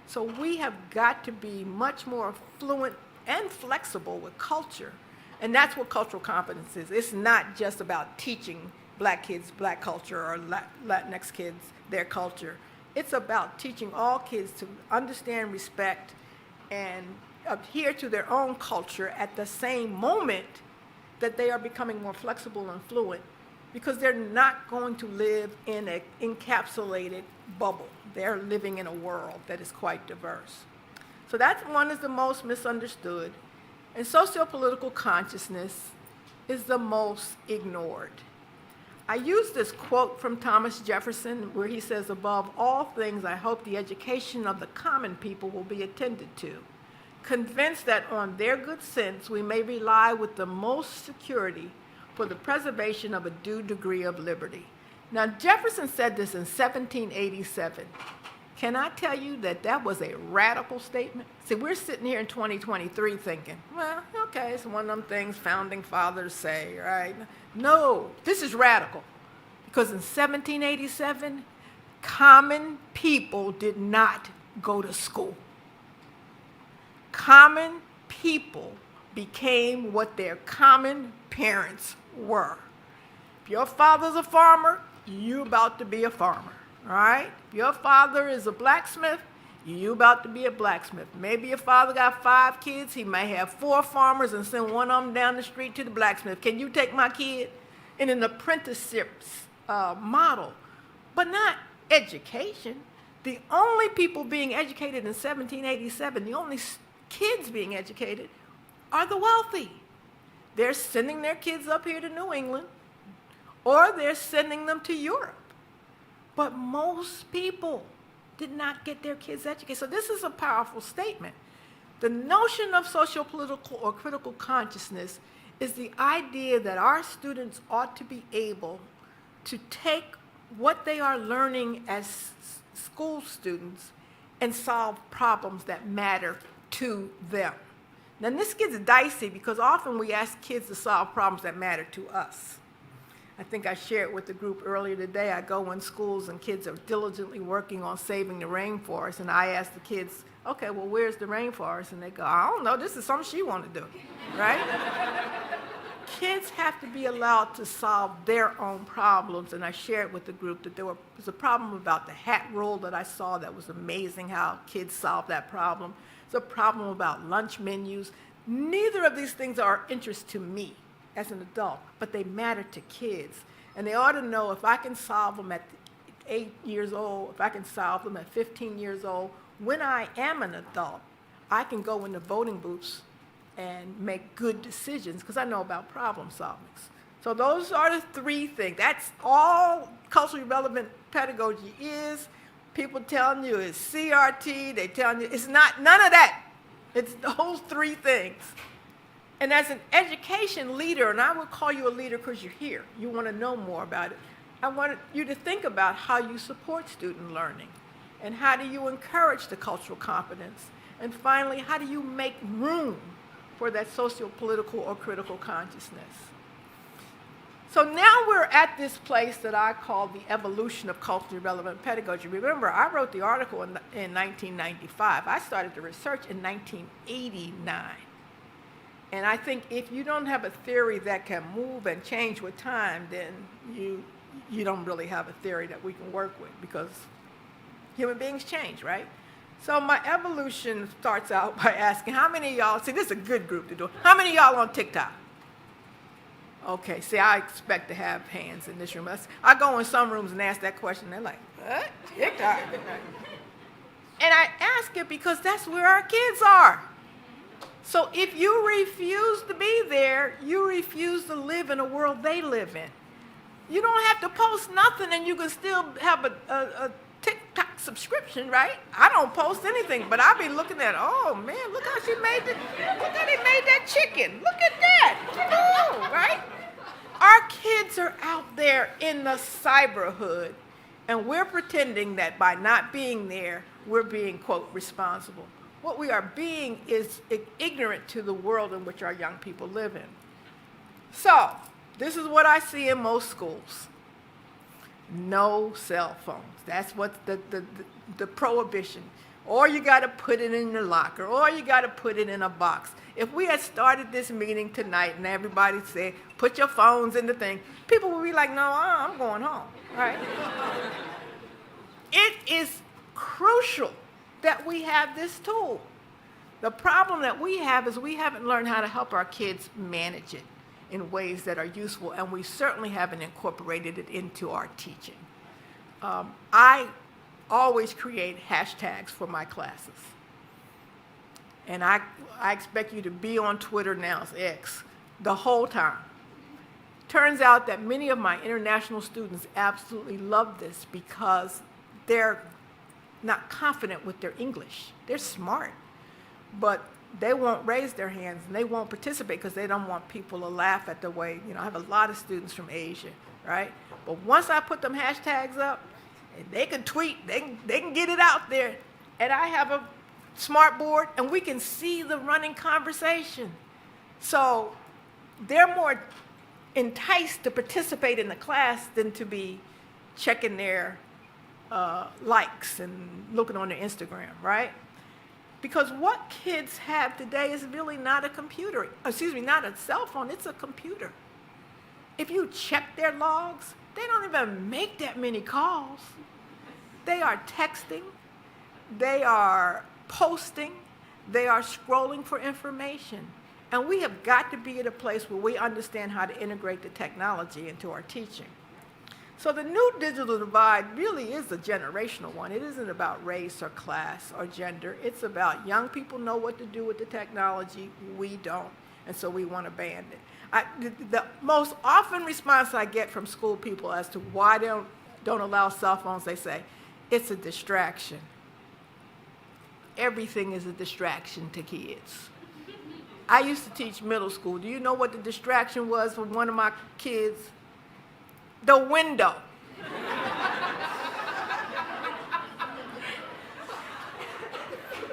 So we have got to be much more fluent and flexible with culture. And that's what cultural competence is. It's not just about teaching black kids black culture or Latinx kids their culture. It's about teaching all kids to understand, respect, and adhere to their own culture at the same moment that they are becoming more flexible and fluent, because they're not going to live in an encapsulated bubble. They're living in a world that is quite diverse. So that one is the most misunderstood. And sociopolitical consciousness is the most ignored. I use this quote from Thomas Jefferson where he says, above all things, I hope the education of the common people will be attended to, convinced that on their good sense we may rely with the most security for the preservation of a due degree of liberty. Now, Jefferson said this in 1787. Can I tell you that that was a radical statement? See, we're sitting here in 2023 thinking, well, okay, it's one of them things founding fathers say, right? No, this is radical. Because in 1787, common people did not go to school. Common people became what their common parents were. If your father's a farmer, you about to be a farmer, all right? If your father is a blacksmith, you about to be a blacksmith. Maybe your father got 5 kids, he may have 4 farmers and send one of them down the street to the blacksmith. Can you take my kid? In an apprenticeship model, but not education. The only people being educated in 1787, the only kids being educated are the wealthy. They're sending their kids up here to New England, or they're sending them to Europe. But most people did not get their kids educated. So this is a powerful statement. The notion of sociopolitical or critical consciousness is the idea that our students ought to be able to take what they are learning as school students and solve problems that matter to them. Now, this gets dicey because often we ask kids to solve problems that matter to us. I think I shared with the group earlier today, I go in schools and kids are diligently working on saving the rainforest, and I ask the kids, okay, well, where's the rainforest? And they go, I don't know, this is something she want to do, right? Kids have to be allowed to solve their own problems, and I shared with the group that there was a problem about the hat roll that I saw that was amazing how kids solved that problem. There's a problem about lunch menus. Neither of these things are of interest to me as an adult, but they matter to kids. And they ought to know if I can solve them at 8 years old, if I can solve them at 15 years old, when I am an adult, I can go in the voting booths and make good decisions because I know about problem solving. So those are the 3 things. That's all culturally relevant pedagogy is. People telling you it's CRT, they telling you it's not, none of that. It's those 3 things. And as an education leader, and I will call you a leader because you're here, you want to know more about it, I want you to think about how you support student learning. And how do you encourage the cultural competence? And finally, how do you make room for that socio-political or critical consciousness? So now we're at this place that I call the evolution of culturally relevant pedagogy. Remember, I wrote the article in 1995. I started the research in 1989. And I think if you don't have a theory that can move and change with time, then you don't really have a theory that we can work with, because human beings change, right? So my evolution starts out by asking, how many of y'all, see, this is a good group to do it. How many of y'all on TikTok? Okay, see, I expect to have hands in this room. I go in some rooms and ask that question. They're like, what? TikTok? And I ask it because that's where our kids are. So if you refuse to be there, you refuse to live in a world they live in. You don't have to post nothing and you can still have a TikTok subscription, right? I don't post anything, but I'll be looking at, oh man, look how they made that chicken. Look at that. Oh, right? Our kids are out there in the cyberhood, and we're pretending that by not being there, we're being, quote, responsible. What we are being is ignorant to the world in which our young people live in. So, this is what I see in most schools. No cell phones. That's what the prohibition. Or you got to put it in your locker, or you got to put it in a box. If we had started this meeting tonight and everybody said, put your phones in the thing, people would be like, no, I'm going home, right? It is crucial that we have this tool. The problem that we have is we haven't learned how to help our kids manage it in ways that are useful, and we certainly haven't incorporated it into our teaching. I always create hashtags for my classes. And I expect you to be on Twitter, now it's X, the whole time. Turns out that many of my international students absolutely love this because they're not confident with their English. They're smart, but they won't raise their hands and they won't participate because they don't want people to laugh at the way, I have a lot of students from Asia, right? But once I put them hashtags up, and they can tweet, they can get it out there, and I have a smart board and we can see the running conversation. So they're more enticed to participate in the class than to be checking their likes and looking on their Instagram, right? Because what kids have today is really not a computer, not a cell phone, it's a computer. If you check their logs, they don't even make that many calls. They are texting, they are posting, they are scrolling for information. And we have got to be at a place where we understand how to integrate the technology into our teaching. So the new digital divide really is a generational one. It isn't about race or class or gender. It's about young people know what to do with the technology, we don't, and so we want to ban it. The most often response I get from school people as to why they don't allow cell phones, they say, it's a distraction. Everything is a distraction to kids. I used to teach middle school. Do you know what the distraction was for one of my kids? The window.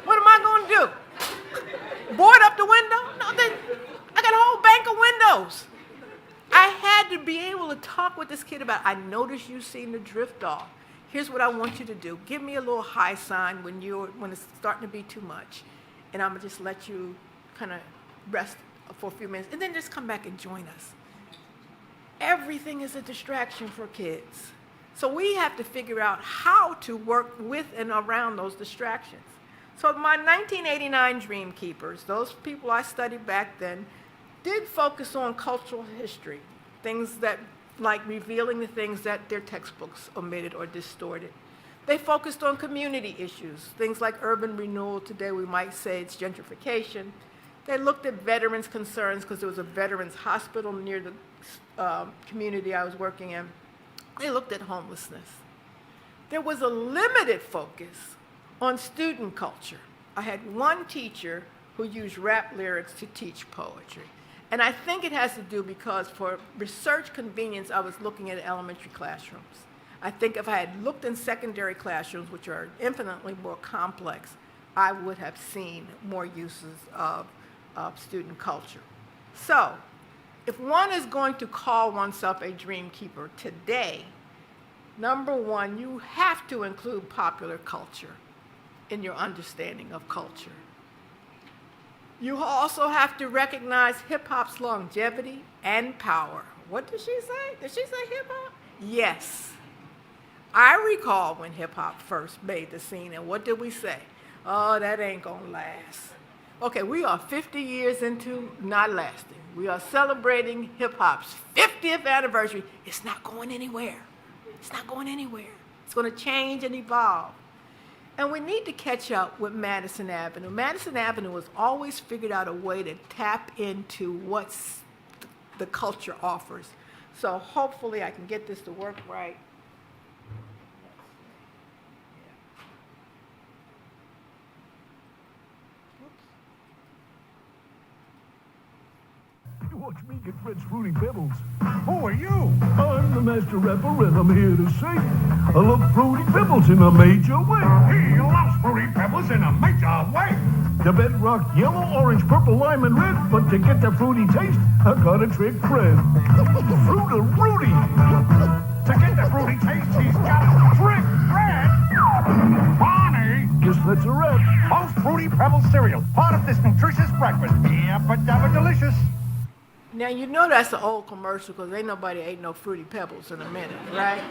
What am I going to do? Board up the window? No, then I got a whole bank of windows. I had to be able to talk with this kid about, I noticed you seen the drift off. Here's what I want you to do. Give me a little high sign when it's starting to be too much. And I'm going to just let you kind of rest for a few minutes. And then just come back and join us. Everything is a distraction for kids. So we have to figure out how to work with and around those distractions. So my 1989 Dream Keepers, those people I studied back then, did focus on cultural history, things that like revealing the things that their textbooks omitted or distorted. They focused on community issues, things like urban renewal. Today we might say it's gentrification. They looked at veterans' concerns because there was a veterans hospital near the community I was working in. They looked at homelessness. There was a limited focus on student culture. I had one teacher who used rap lyrics to teach poetry. And I think it has to do because for research convenience, I was looking at elementary classrooms. I think if I had looked in secondary classrooms, which are infinitely more complex, I would have seen more uses of student culture. So, if one is going to call oneself a dream keeper today, number one, you have to include popular culture in your understanding of culture. You also have to recognize hip-hop's longevity and power. What did she say? Did she say hip-hop? Yes. I recall when hip-hop first made the scene, and what did we say? Oh, that ain't gonna last. Okay, we are 50 years into not lasting. We are celebrating hip-hop's 50th anniversary. It's not going anywhere. It's not going anywhere. It's going to change and evolve. And we need to catch up with Madison Avenue. Madison Avenue has always figured out a way to tap into what the culture offers. So hopefully I can get this to work right. You watch me get Fred's Fruity Pebbles. Who are you? I'm the master rapper and I'm here to say I love Fruity Pebbles in a major way. He loves Fruity Pebbles in a major way. The bedrock yellow, orange, purple, lime, and red. But to get the fruity taste, I gotta trick Fred. Fruity. To get the fruity taste, he's got to trick Fred. Bonnie. Guess that's a wrap. Most Fruity Pebbles cereal, part of this nutritious breakfast. Yabba-dabba delicious. Now, you know that's an old commercial because ain't nobody ate no Fruity Pebbles in a minute, right?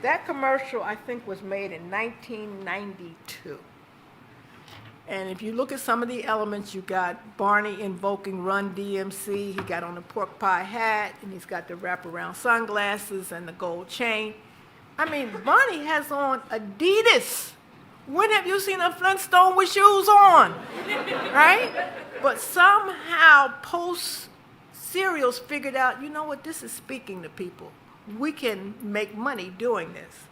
That commercial, I think, was made in 1992. And if you look at some of the elements, you got Barney invoking Run DMC. He got on the pork pie hat, and he's got the wraparound sunglasses and the gold chain. I mean, Barney has on Adidas. When have you seen a Flintstone with shoes on, right? But somehow, post-cereals figured out, you know what, this is speaking to people. We can make money doing this.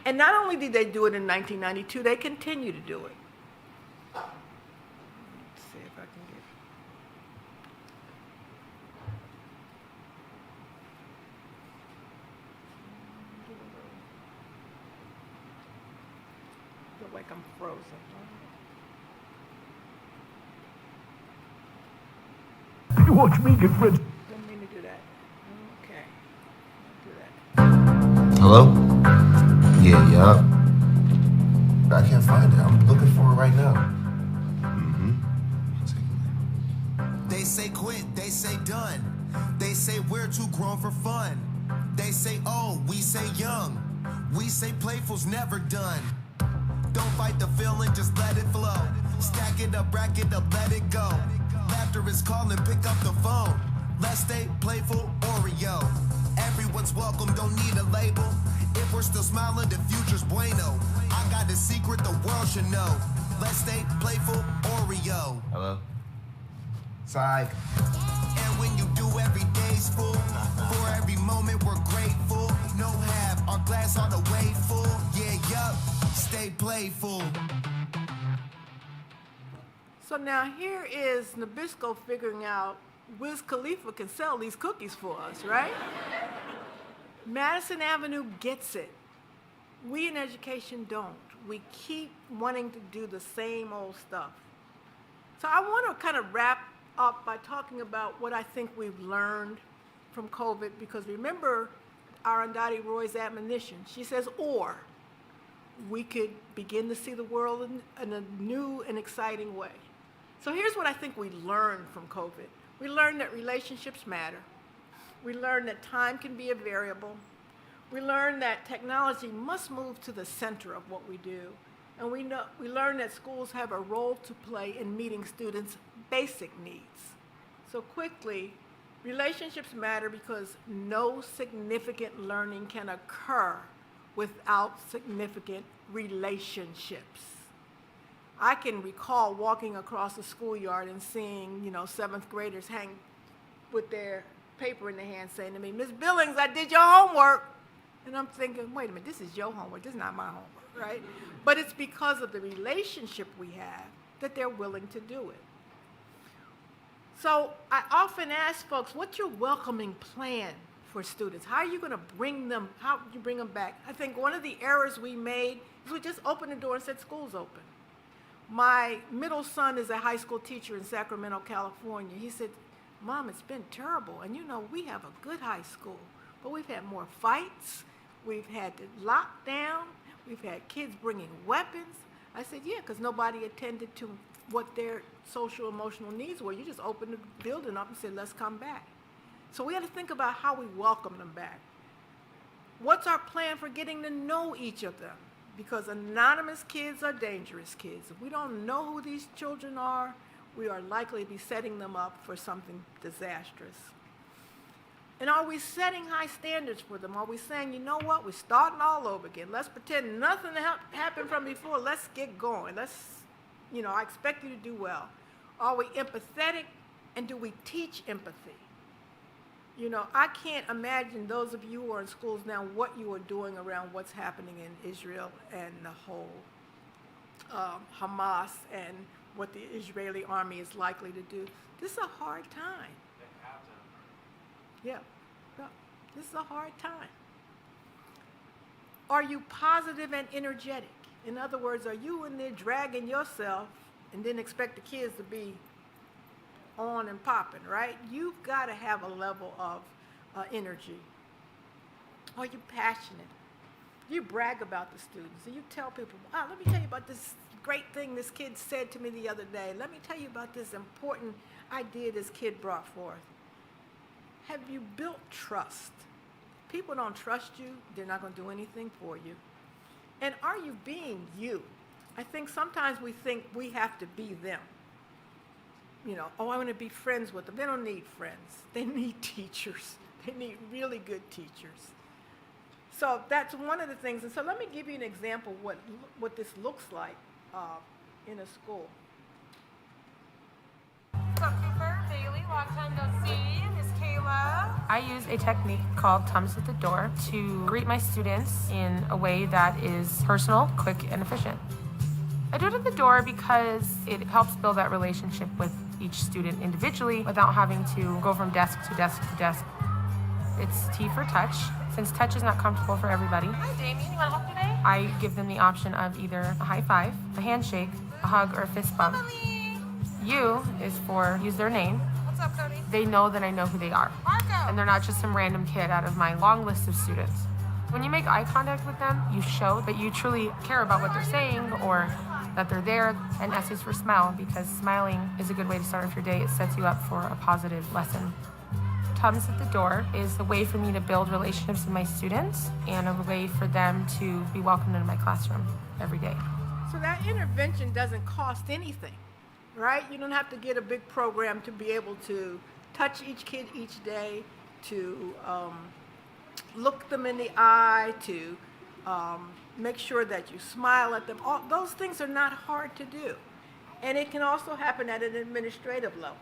And not only did they do it in 1992, they continue to do it. Let's see if I can get... I feel like I'm frozen. You watch me get Fred's... Didn't mean to do that. Okay. Do that. Hello? Yeah, yup. I can't find it. I'm looking for it right now. They say quit, they say done. They say we're too grown for fun. They say old, we say young. We say playful's never done. Don't fight the feeling, just let it flow. Stack it up, rack it up, let it go. Laughter is calling, pick up the phone. Let's stay playful, Oreo. Everyone's welcome, don't need a label. If we're still smiling, the future's bueno. I got a secret the world should know. Let's stay playful, Oreo. Hello? Psych. And when you do, every day's full. For every moment, we're grateful. No half, our glass all the way full. Yeah, yup, stay playful. So now here is Nabisco figuring out Wiz Khalifa can sell these cookies for us, right? Madison Avenue gets it. We in education don't. We keep wanting to do the same old stuff. So I want to kind of wrap up by talking about what I think we've learned from COVID, because remember Arundhati Roy's admonition. She says, or we could begin to see the world in a new and exciting way. So here's what I think we learned from COVID. We learned that relationships matter. We learned that time can be a variable. We learned that technology must move to the center of what we do. And we learned that schools have a role to play in meeting students' basic needs. So quickly, relationships matter because no significant learning can occur without significant relationships. I can recall walking across the schoolyard and seeing, seventh graders hang with their paper in their hand saying to me, Ms. Billings, I did your homework. And I'm thinking, wait a minute, this is your homework, this is not my homework, right? But it's because of the relationship we have that they're willing to do it. So I often ask folks, what's your welcoming plan for students? How are you going to bring them, how do you bring them back? I think one of the errors we made is we just opened the door and said school's open. My middle son is a high school teacher in Sacramento, California. He said, Mom, it's been terrible. And you know, we have a good high school, but we've had more fights. We've had the lockdown. We've had kids bringing weapons. I said, yeah, because nobody attended to what their social emotional needs were. You just opened the building up and said, let's come back. So we had to think about how we welcome them back. What's our plan for getting to know each of them? Because anonymous kids are dangerous kids. If we don't know who these children are, we are likely to be setting them up for something disastrous. And are we setting high standards for them? Are we saying, you know what, we're starting all over again. Let's pretend nothing happened from before. Let's get going. I expect you to do well. Are we empathetic, and do we teach empathy? You know, I can't imagine those of you who are in schools now what you are doing around what's happening in Israel and the whole Hamas and what the Israeli army is likely to do. This is a hard time. Yeah, this is a hard time. Are you positive and energetic? In other words, are you in there dragging yourself and then expect the kids to be on and popping, right? You've got to have a level of energy. Are you passionate? You brag about the students. And you tell people, wow, let me tell you about this great thing this kid said to me the other day. Let me tell you about this important idea this kid brought forth. Have you built trust? People don't trust you, they're not going to do anything for you. And are you being you? I think sometimes we think we have to be them. You know, oh, I want to be friends with them. They don't need friends. They need teachers. They need really good teachers. So that's one of the things. And so let me give you an example of what this looks like in a school. What's up, Cooper? Bailey, long time no see. Miss Kayla. I use a technique called Thumbs at the Door to greet my students in a way that is personal, quick, and efficient. I do it at the door because it helps build that relationship with each student individually without having to go from desk to desk to desk. It's T for touch. Since touch is not comfortable for everybody, hi Damien, you want to help today? I give them the option of either a high five, a handshake, a hug, or a fist bump. U is for use their name. What's up, Cody? They know that I know who they are. Marco! And they're not just some random kid out of my long list of students. When you make eye contact with them, you show that you truly care about what they're saying or that they're there. And S is for smile, because smiling is a good way to start off your day. It sets you up for a positive lesson. Thumbs at the Door is a way for me to build relationships with my students and a way for them to be welcomed into my classroom every day. So that intervention doesn't cost anything, right? You don't have to get a big program to be able to touch each kid each day, to look them in the eye, to make sure that you smile at them. All those things are not hard to do. And it can also happen at an administrative level.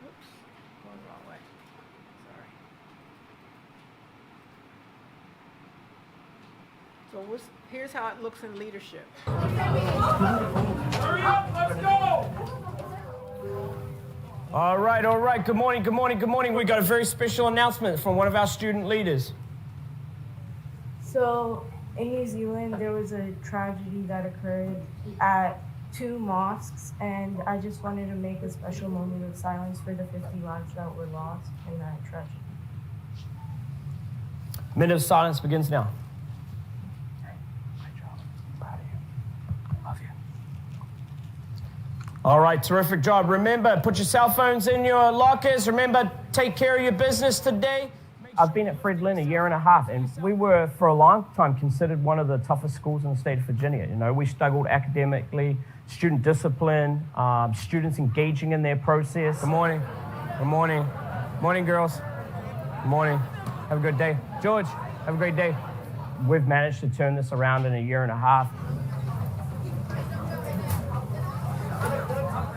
Oops, going the wrong way. Sorry. So here's how it looks in leadership. Hurry up, let's go! All right. Good morning. We got a very special announcement from one of our student leaders. So, in New Zealand, there was a tragedy that occurred at 2 mosques, and I just wanted to make a special moment of silence for the 50 lives that were lost in that tragedy. Minute of silence begins now. All right, terrific job. Remember, put your cell phones in your lockers. Remember, take care of your business today. I've been at Fred Lynn a year and a half, and we were, for a long time, considered one of the toughest schools in the state of Virginia. You know, we struggled academically, student discipline, students engaging in their process. Good morning. Good morning. Morning, girls. Good morning. Have a good day. George, have a great day. We've managed to turn this around in a year and a half.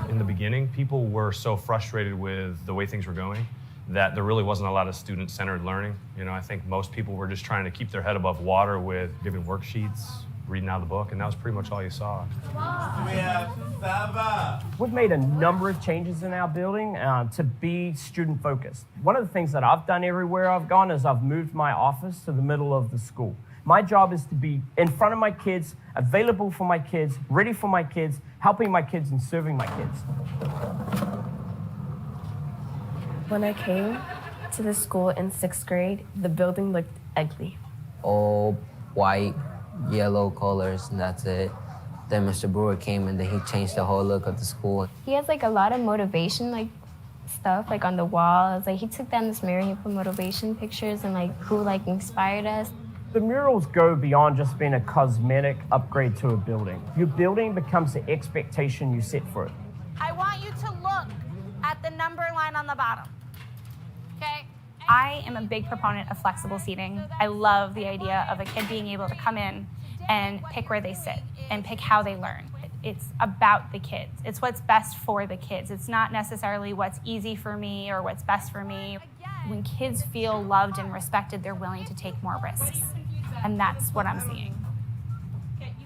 In the beginning, people were so frustrated with the way things were going that there really wasn't a lot of student-centered learning. You know, I think most people were just trying to keep their head above water with giving worksheets, reading out of the book, and that was pretty much all you saw. We've made a number of changes in our building to be student focused. One of the things that I've done everywhere I've gone is I've moved my office to the middle of the school. My job is to be in front of my kids, available for my kids, ready for my kids, helping my kids and serving my kids. When I came to the school in 6th grade, the building looked ugly. All white, yellow colors, and that's it. Then Mr. Brewer came and then he changed the whole look of the school. He has like a lot of motivation stuff like on the walls. Like he took down this mirror, he put motivation pictures and like who like inspired us. The murals go beyond just being a cosmetic upgrade to a building. Your building becomes the expectation you set for it. I want you to look at the number line on the bottom, okay? I am a big proponent of flexible seating. I love the idea of a kid being able to come in and pick where they sit and pick how they learn. It's about the kids. It's what's best for the kids. It's not necessarily what's easy for me or what's best for me. When kids feel loved and respected, they're willing to take more risks. And that's what I'm seeing.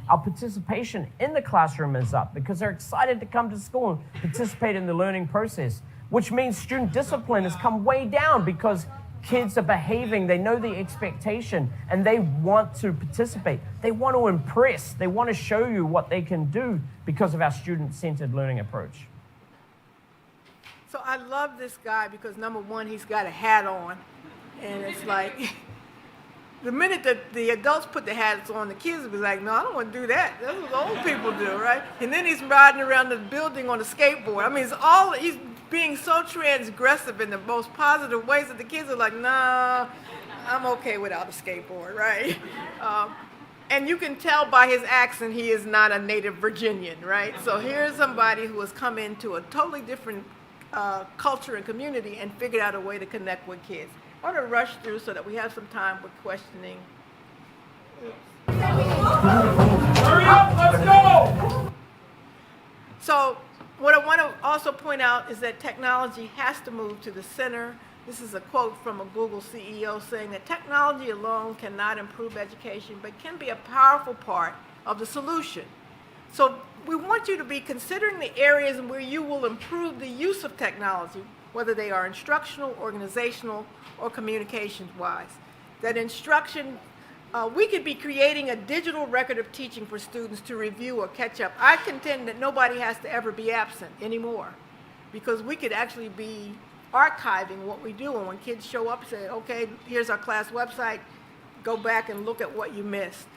Our participation in the classroom is up because they're excited to come to school and participate in the learning process, which means student discipline has come way down because kids are behaving, they know the expectation, and they want to participate. They want to impress. They want to show you what they can do because of our student-centered learning approach. So I love this guy because, number one, he's got a hat on, and it's like, the minute that the adults put the hats on, the kids will be like, no, I don't want to do that. That's what old people do, right? And then he's riding around the building on a skateboard. I mean, he's being so transgressive in the most positive ways that the kids are like, nah, I'm okay without a skateboard, right? And you can tell by his accent he is not a native Virginian, right? So here's somebody who has come into a totally different culture and community and figured out a way to connect with kids. I want to rush through so that we have some time with questioning. Hurry up, let's go! So what I want to also point out is that technology has to move to the center. This is a quote from a Google CEO saying that technology alone cannot improve education, but can be a powerful part of the solution. So we want you to be considering the areas where you will improve the use of technology, whether they are instructional, organizational, or communications-wise. That instruction, we could be creating a digital record of teaching for students to review or catch up. I contend that nobody has to ever be absent anymore because we could actually be archiving what we do. And when kids show up, say, okay, here's our class website, go back and look at what you missed.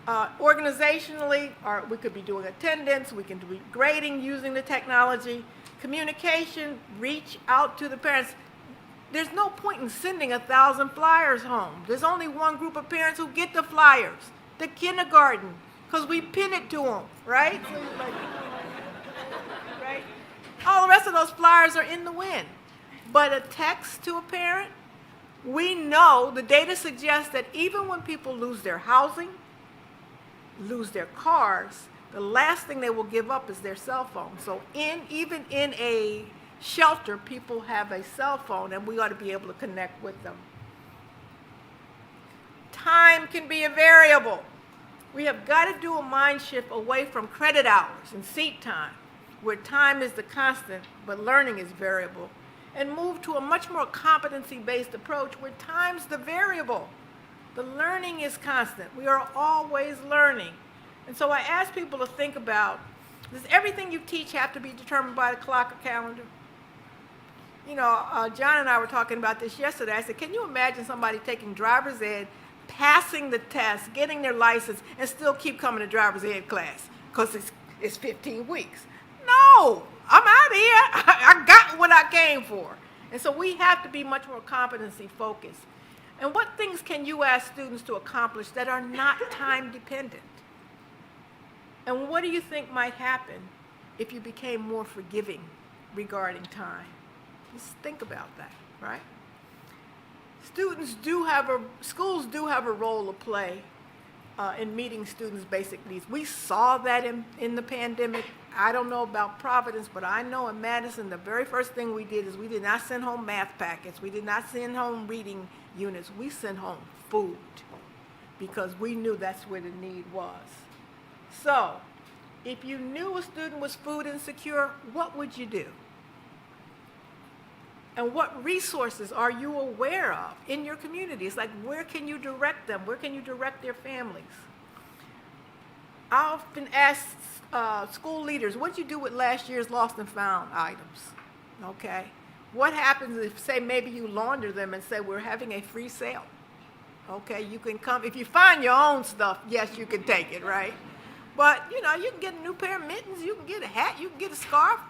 Organizationally, we could be doing attendance, we can do grading using the technology. Communication, reach out to the parents. There's no point in sending 1,000 flyers home. There's only one group of parents who get the flyers, the kindergarten, because we pin it to them, right? So right? All the rest of those flyers are in the wind. But a text to a parent, we know the data suggests that even when people lose their housing, lose their cars, the last thing they will give up is their cell phone. So even in a shelter, people have a cell phone, and we ought to be able to connect with them. Time can be a variable. We have got to do a mind shift away from credit hours and seat time, where time is the constant, but learning is variable, and move to a much more competency-based approach where time's the variable. The learning is constant. We are always learning. And so I ask people to think about, does everything you teach have to be determined by the clock or calendar? You know, John and I were talking about this yesterday. I said, can you imagine somebody taking driver's ed, passing the test, getting their license, and still keep coming to driver's ed class because it's 15 weeks? No, I'm out of here. I got what I came for. And so we have to be much more competency focused. And what things can you ask students to accomplish that are not time dependent? And what do you think might happen if you became more forgiving regarding time? Just think about that, right? Schools do have a role to play in meeting students' basic needs. We saw that in the pandemic. I don't know about Providence, but I know in Madison, the very first thing we did is we did not send home math packets. We did not send home reading units. We sent home food because we knew that's where the need was. So, if you knew a student was food insecure, what would you do? And what resources are you aware of in your communities? Like, where can you direct them? Where can you direct their families? I often ask school leaders, what did you do with last year's lost and found items? Okay. What happens if, say, maybe you launder them and say, we're having a free sale? Okay, you can come. If you find your own stuff, yes, you can take it, right? But, you know, you can get a new pair of mittens, you can get a hat, you can get a scarf.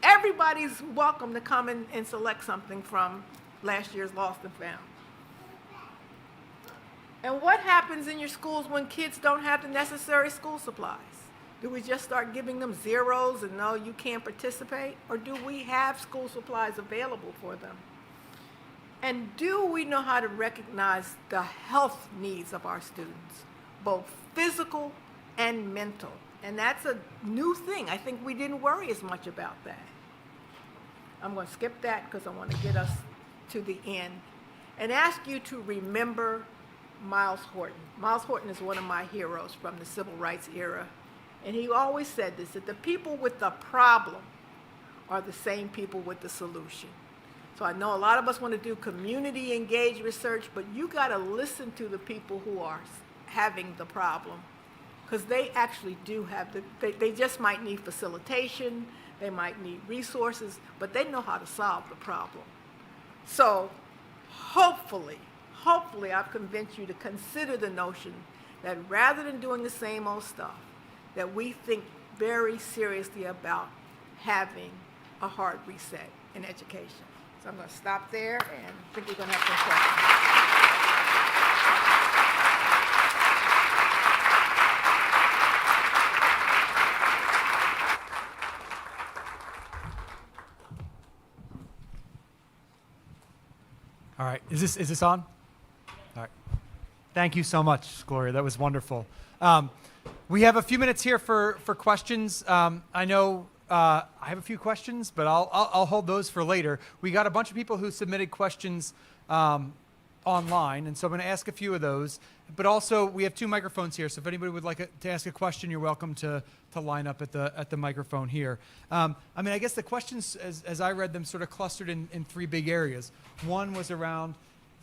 Everybody's welcome to come and select something from last year's lost and found. And what happens in your schools when kids don't have the necessary school supplies? Do we just start giving them zeros and no, you can't participate? Or do we have school supplies available for them? And do we know how to recognize the health needs of our students, both physical and mental? And that's a new thing. I think we didn't worry as much about that. I'm going to skip that because I want to get us to the end and ask you to remember Miles Horton. Miles Horton is one of my heroes from the civil rights era. And he always said this, that the people with the problem are the same people with the solution. So I know a lot of us want to do community engaged research, but you got to listen to the people who are having the problem, because they actually do have they just might need facilitation, they might need resources, but they know how to solve the problem. So hopefully I've convinced you to consider the notion that rather than doing the same old stuff, that we think very seriously about having a hard reset in education. So I'm going to stop there, and I think we're going to have some questions. All right, is this on? All right. Thank you so much, Gloria. That was wonderful. We have a few minutes here for questions. I know I have a few questions, but I'll hold those for later. We got a bunch of people who submitted questions online, and so I'm going to ask a few of those. But also, we have two microphones here, so if anybody would like to ask a question, you're welcome to line up at the microphone here. I mean, I guess the questions, as I read them, sort of clustered in three big areas. One was around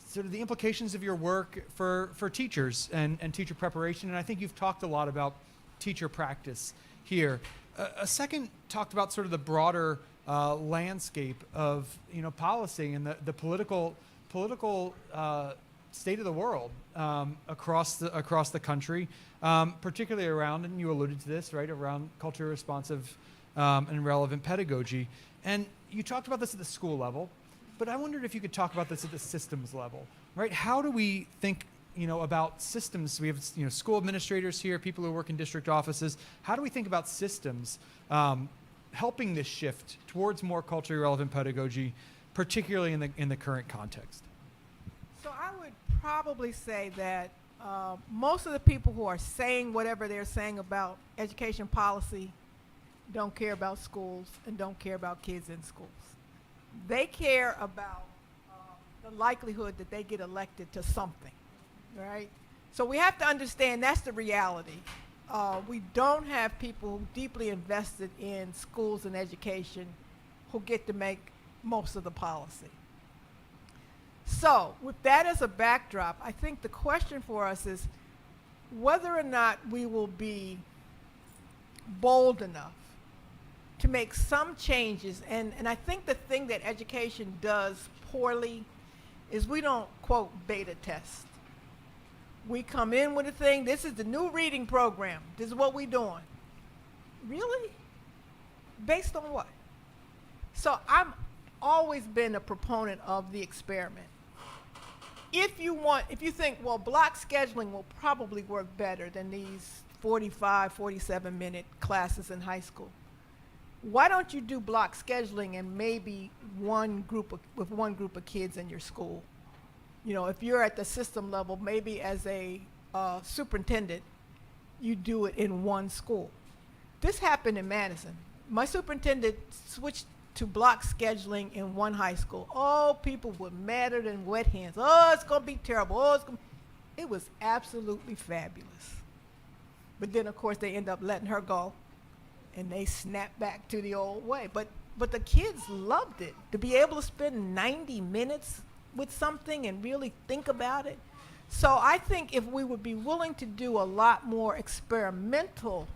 sort of the implications of your work for teachers and teacher preparation, and I think you've talked a lot about teacher practice here. A second talked about sort of the broader landscape of policy and the political state of the world across the country, particularly around, and you alluded to this, right, around culturally responsive and relevant pedagogy. And you talked about this at the school level, but I wondered if you could talk about this at the systems level, right? How do we think about systems? We have school administrators here, people who work in district offices. How do we think about systems helping this shift towards more culturally relevant pedagogy, particularly in the current context? So I would probably say that most of the people who are saying whatever they're saying about education policy don't care about schools and don't care about kids in schools. They care about the likelihood that they get elected to something, right? So we have to understand that's the reality. We don't have people deeply invested in schools and education who get to make most of the policy. So with that as a backdrop, I think the question for us is whether or not we will be bold enough to make some changes. And I think the thing that education does poorly is we don't, quote, beta test. We come in with a thing, this is the new reading program, this is what we're doing. Really? Based on what? So I've always been a proponent of the experiment. If you think, well, block scheduling will probably work better than these 45, 47-minute classes in high school, why don't you do block scheduling and maybe with one group of kids in your school? If you're at the system level, maybe as a superintendent, you do it in one school. This happened in Madison. My superintendent switched to block scheduling in one high school. Oh, people were madder than wet hens. Oh, it's going to be terrible. It was absolutely fabulous. But then, of course, they end up letting her go, and they snap back to the old way. But the kids loved it. To be able to spend 90 minutes with something and really think about it. So I think if we would be willing to do a lot more experimental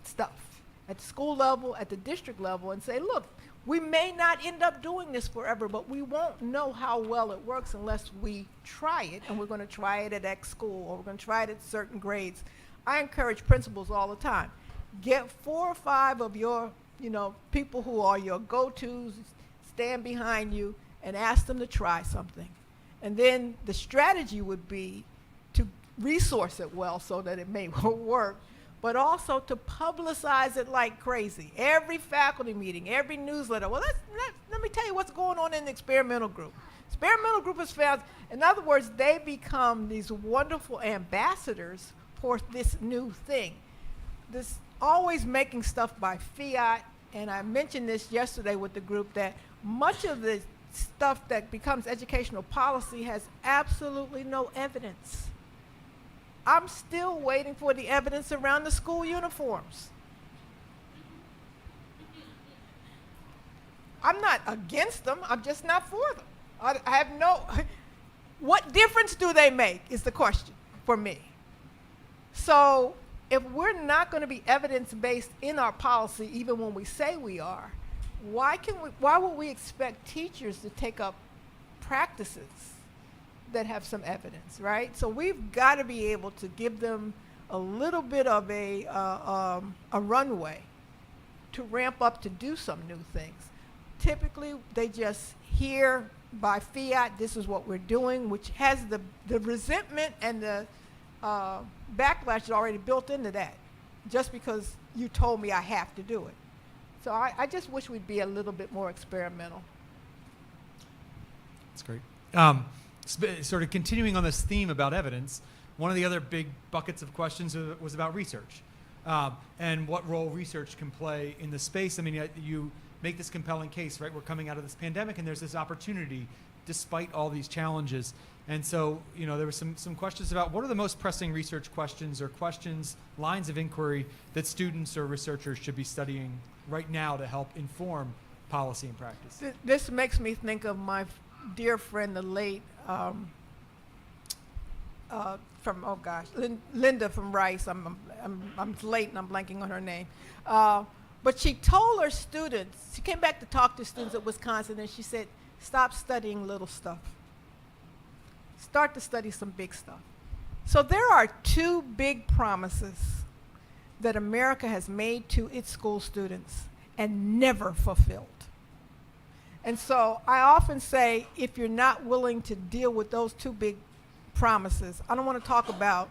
stuff at the school level, at the district level, and say, look, we may not end up doing this forever, but we won't know how well it works unless we try it, and we're going to try it at X school, or we're going to try it at certain grades. I encourage principals all the time. Get 4 or 5 of your, people who are your go-tos, stand behind you, and ask them to try something. And then the strategy would be to resource it well so that it may work, but also to publicize it like crazy. Every faculty meeting, every newsletter. Well, let me tell you what's going on in the experimental group. Experimental group is found, in other words, they become these wonderful ambassadors for this new thing. This always making stuff by fiat, and I mentioned this yesterday with the group, that much of the stuff that becomes educational policy has absolutely no evidence. I'm still waiting for the evidence around the school uniforms. I'm not against them, I'm just not for them. I have no, what difference do they make is the question for me. So if we're not going to be evidence-based in our policy, even when we say we are, why would we expect teachers to take up practices that have some evidence, right? So we've got to be able to give them a little bit of a runway to ramp up to do some new things. Typically, they just hear by fiat, this is what we're doing, which has the resentment and the backlash is already built into that, just because you told me I have to do it. So I just wish we'd be a little bit more experimental. That's great. Sort of continuing on this theme about evidence, one of the other big buckets of questions was about research and what role research can play in the space. I mean, you make this compelling case, right? We're coming out of this pandemic and there's this opportunity despite all these challenges. And so, there were some questions about what are the most pressing research questions or lines of inquiry that students or researchers should be studying right now to help inform policy and practice. This makes me think of my dear friend, the late Linda from Rice. I'm late and I'm blanking on her name. But she told her students, she came back to talk to students at Wisconsin, and she said, stop studying little stuff. Start to study some big stuff. So there are 2 big promises that America has made to its school students and never fulfilled. And so I often say, if you're not willing to deal with those 2 big promises, I don't want to talk about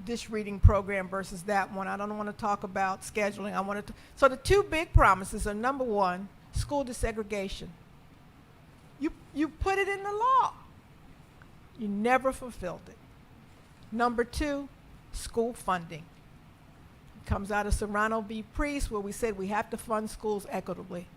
this reading program versus that one. I don't want to talk about scheduling. So the 2 big promises are, number 1, school desegregation. You put it in the law. You never fulfilled it. Number 2, school funding. It comes out of Serrano v. Priest, where we said we have to fund schools equitably.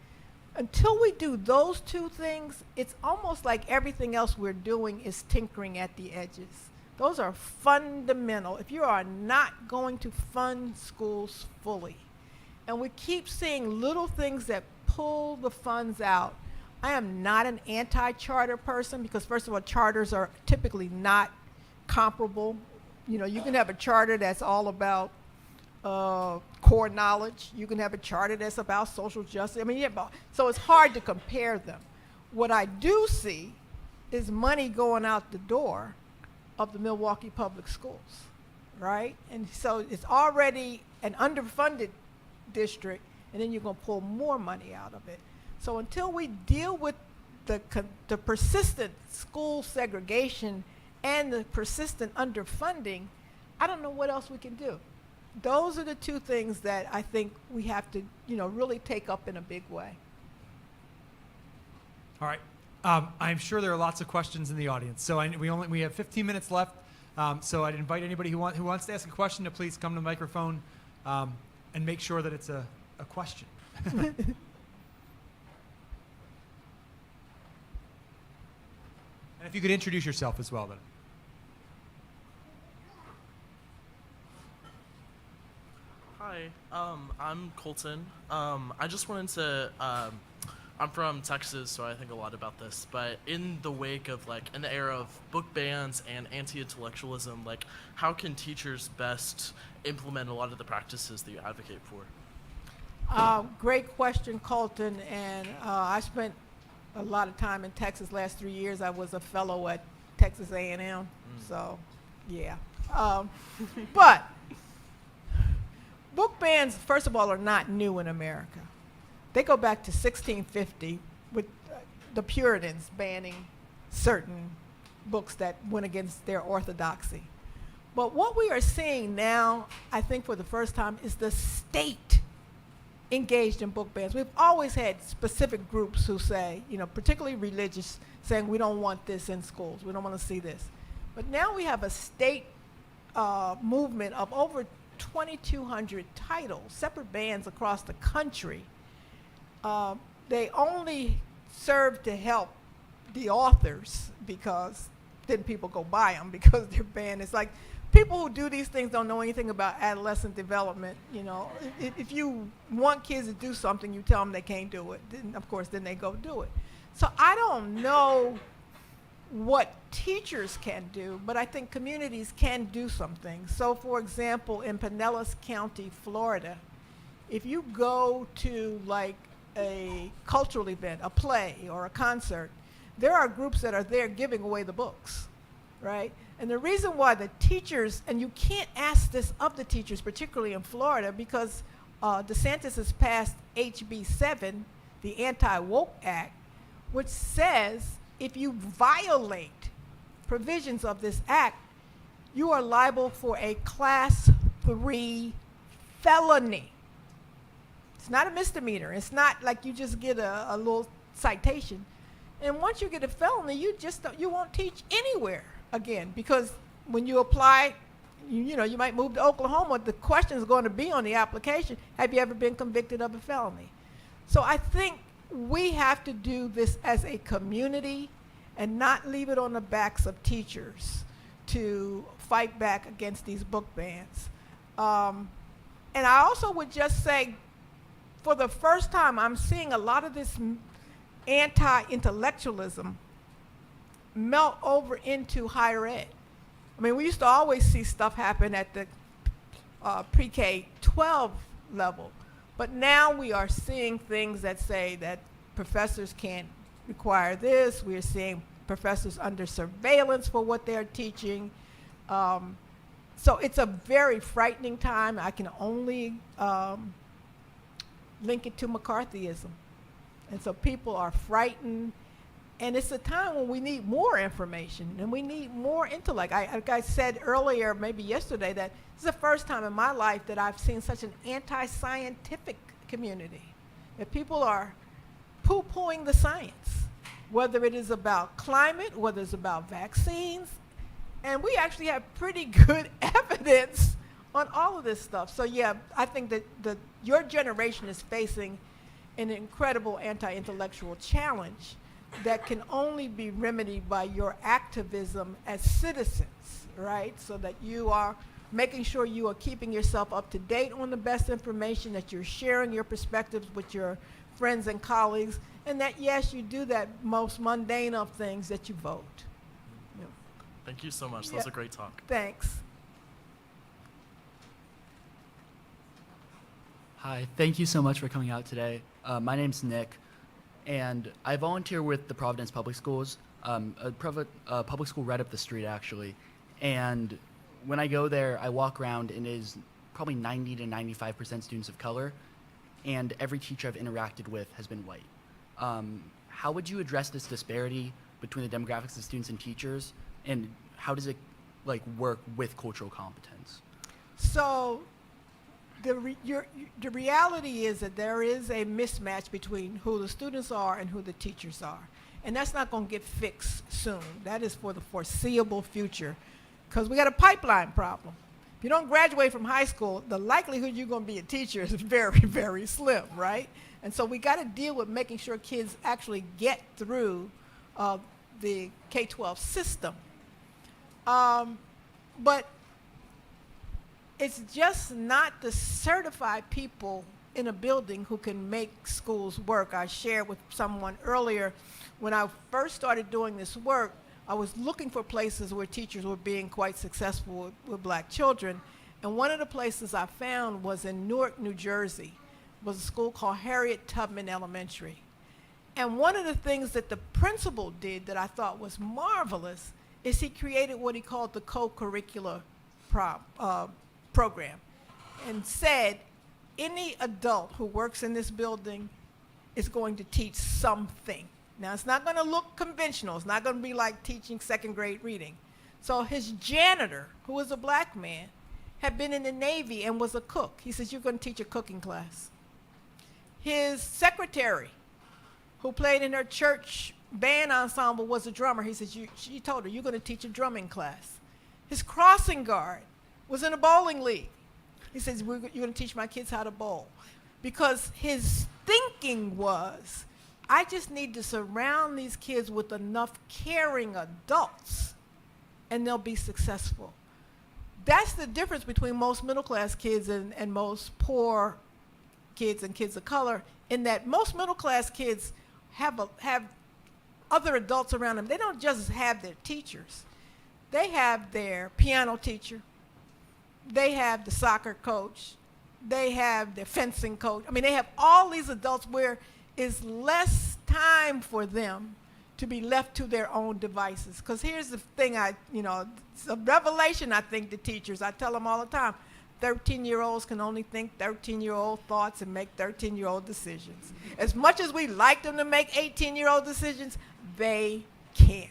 Until we do those 2 things, it's almost like everything else we're doing is tinkering at the edges. Those are fundamental. If you are not going to fund schools fully, and we keep seeing little things that pull the funds out. I am not an anti-charter person because, first of all, charters are typically not comparable. You can have a charter that's all about core knowledge. You can have a charter that's about social justice. So it's hard to compare them. What I do see is money going out the door of the Milwaukee Public Schools, right? And so it's already an underfunded district, and then you're going to pull more money out of it. So until we deal with the persistent school segregation and the persistent underfunding, I don't know what else we can do. Those are the 2 things that I think we have to, really take up in a big way. All right. I'm sure there are lots of questions in the audience. So we have 15 minutes left. So I'd invite anybody who wants to ask a question to please come to the microphone and make sure that it's a question. And if you could introduce yourself as well, then. Hi, I'm Colton. I just wanted to, I'm from Texas, so I think a lot about this, but in the wake of in the era of book bans and anti-intellectualism, how can teachers best implement a lot of the practices that you advocate for? Great question, Colton, and I spent a lot of time in Texas. Last 3 years I was a fellow at Texas A&M, so yeah. But book bans, first of all, are not new in America. They go back to 1650 with the Puritans banning certain books that went against their orthodoxy. But what we are seeing now, I think for the first time, is the state engaged in book bans. We've always had specific groups who say, particularly religious, saying we don't want this in schools, we don't want to see this. But now we have a state movement of over 2,200 titles, separate bans across the country. They only serve to help the authors because then people go buy them because they're banned. It's like people who do these things don't know anything about adolescent development. If you want kids to do something, you tell them they can't do it. Then, of course, then they go do it. So I don't know what teachers can do, but I think communities can do something. So, for example, in Pinellas County, Florida, if you go to a cultural event, a play or a concert, there are groups that are there giving away the books, right? And the reason why the teachers, and you can't ask this of the teachers, particularly in Florida, because DeSantis has passed HB 7, the Anti-Woke Act, which says if you violate provisions of this act, you are liable for a Class 3 felony. It's not a misdemeanor. It's not like you just get a little citation. And once you get a felony, you won't teach anywhere again, because when you apply, you might move to Oklahoma. The question is going to be on the application, have you ever been convicted of a felony? So I think we have to do this as a community and not leave it on the backs of teachers to fight back against these book bans. And I also would just say, for the first time, I'm seeing a lot of this anti-intellectualism melt over into higher ed. I mean, we used to always see stuff happen at the pre-K 12 level, but now we are seeing things that say that professors can't require this. We are seeing professors under surveillance for what they're teaching. So it's a very frightening time. I can only link it to McCarthyism. And so people are frightened. And it's a time when we need more information and we need more intellect. Like I said earlier, maybe yesterday, that this is the first time in my life that I've seen such an anti-scientific community. That people are poo-pooing the science, whether it is about climate, whether it's about vaccines. And we actually have pretty good evidence on all of this stuff. So yeah, I think that your generation is facing an incredible anti-intellectual challenge that can only be remedied by your activism as citizens, right? So that you are making sure you are keeping yourself up to date on the best information, that you're sharing your perspectives with your friends and colleagues, and that, yes, you do that most mundane of things, that you vote. Yeah. Thank you so much. That was a great talk. Thanks. Hi, thank you so much for coming out today. My name's Nick, and I volunteer with the Providence Public Schools, a public school right up the street, actually. And when I go there, I walk around, and it is probably 90 to 95% students of color, and every teacher I've interacted with has been white. How would you address this disparity between the demographics of students and teachers, and how does it work with cultural competence? So the reality is that there is a mismatch between who the students are and who the teachers are. And that's not going to get fixed soon. That is for the foreseeable future, because we got a pipeline problem. If you don't graduate from high school, the likelihood you're going to be a teacher is very, very slim, right? And so we got to deal with making sure kids actually get through the K-12 system. But it's just not the certified people in a building who can make schools work. I shared with someone earlier, when I first started doing this work, I was looking for places where teachers were being quite successful with black children. And one of the places I found was in Newark, New Jersey. It was a school called Harriet Tubman Elementary. And one of the things that the principal did that I thought was marvelous is he created what he called the co-curricular program, and said any adult who works in this building is going to teach something. Now, it's not going to look conventional. It's not going to be like teaching second grade reading. So his janitor, who was a black man, had been in the Navy and was a cook. He says, you're going to teach a cooking class. His secretary, who played in her church band ensemble, was a drummer. He says, she told her, you're going to teach a drumming class. His crossing guard was in a bowling league. He says, you're going to teach my kids how to bowl. Because his thinking was, I just need to surround these kids with enough caring adults, and they'll be successful. That's the difference between most middle-class kids and most poor kids and kids of color, in that most middle-class kids have other adults around them. They don't just have their teachers. They have their piano teacher. They have the soccer coach. They have their fencing coach. I mean, they have all these adults where it's less time for them to be left to their own devices. Because here's the thing, it's a revelation, I think, to teachers. I tell them all the time, 13-year-olds can only think 13-year-old thoughts and make 13-year-old decisions. As much as we like them to make 18-year-old decisions, they can't.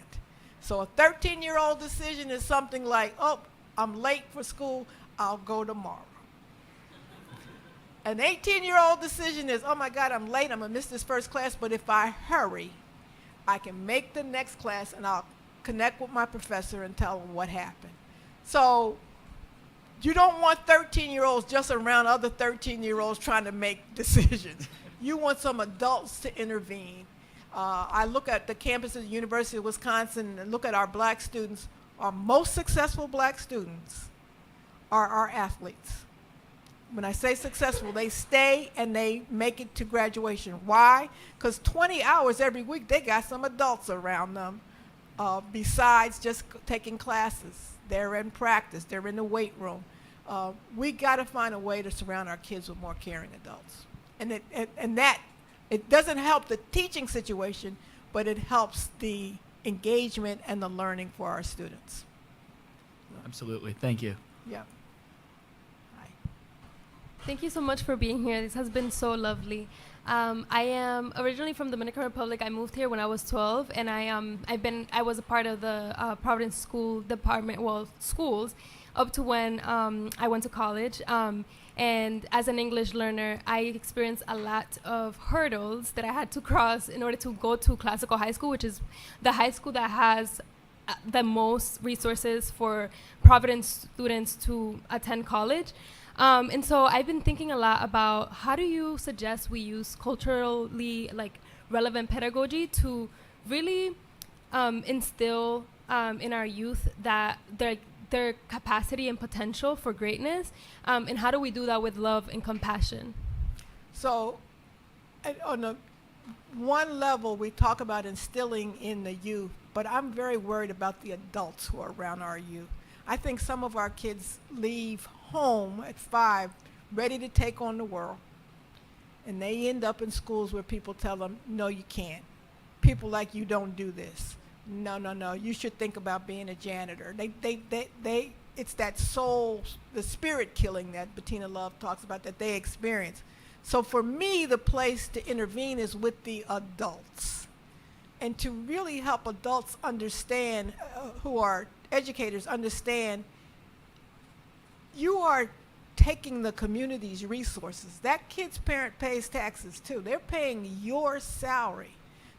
So a 13-year-old decision is something like, oh, I'm late for school, I'll go tomorrow. An 18-year-old decision is, oh my God, I'm late, I'm gonna miss this first class, but if I hurry, I can make the next class and I'll connect with my professor and tell them what happened. So you don't want 13-year-olds just around other 13-year-olds trying to make decisions. You want some adults to intervene. I look at the campus of the University of Wisconsin and look at our black students. Our most successful black students are our athletes. When I say successful, they stay and they make it to graduation. Why? Because 20 hours every week, they got some adults around them besides just taking classes. They're in practice. They're in the weight room. We got to find a way to surround our kids with more caring adults. And that, it doesn't help the teaching situation, but it helps the engagement and the learning for our students. Absolutely. Thank you. Yeah. Thank you so much for being here. This has been so lovely. I am originally from the Dominican Republic. I moved here when I was 12, and I was a part of the Providence School Department, schools, up to when I went to college. And as an English learner, I experienced a lot of hurdles that I had to cross in order to go to classical high school, which is the high school that has the most resources for Providence students to attend college. And so I've been thinking a lot about how do you suggest we use culturally relevant pedagogy to really instill in our youth that their capacity and potential for greatness, and how do we do that with love and compassion? So on the one level, we talk about instilling in the youth, but I'm very worried about the adults who are around our youth. I think some of our kids leave home at 5 ready to take on the world, and they end up in schools where people tell them, no, you can't. People like you don't do this. No, you should think about being a janitor. It's that soul, the spirit killing that Bettina Love talks about that they experience. So for me, the place to intervene is with the adults, and to really help adults understand, who are educators, understand you are taking the community's resources. That kid's parent pays taxes too. They're paying your salary.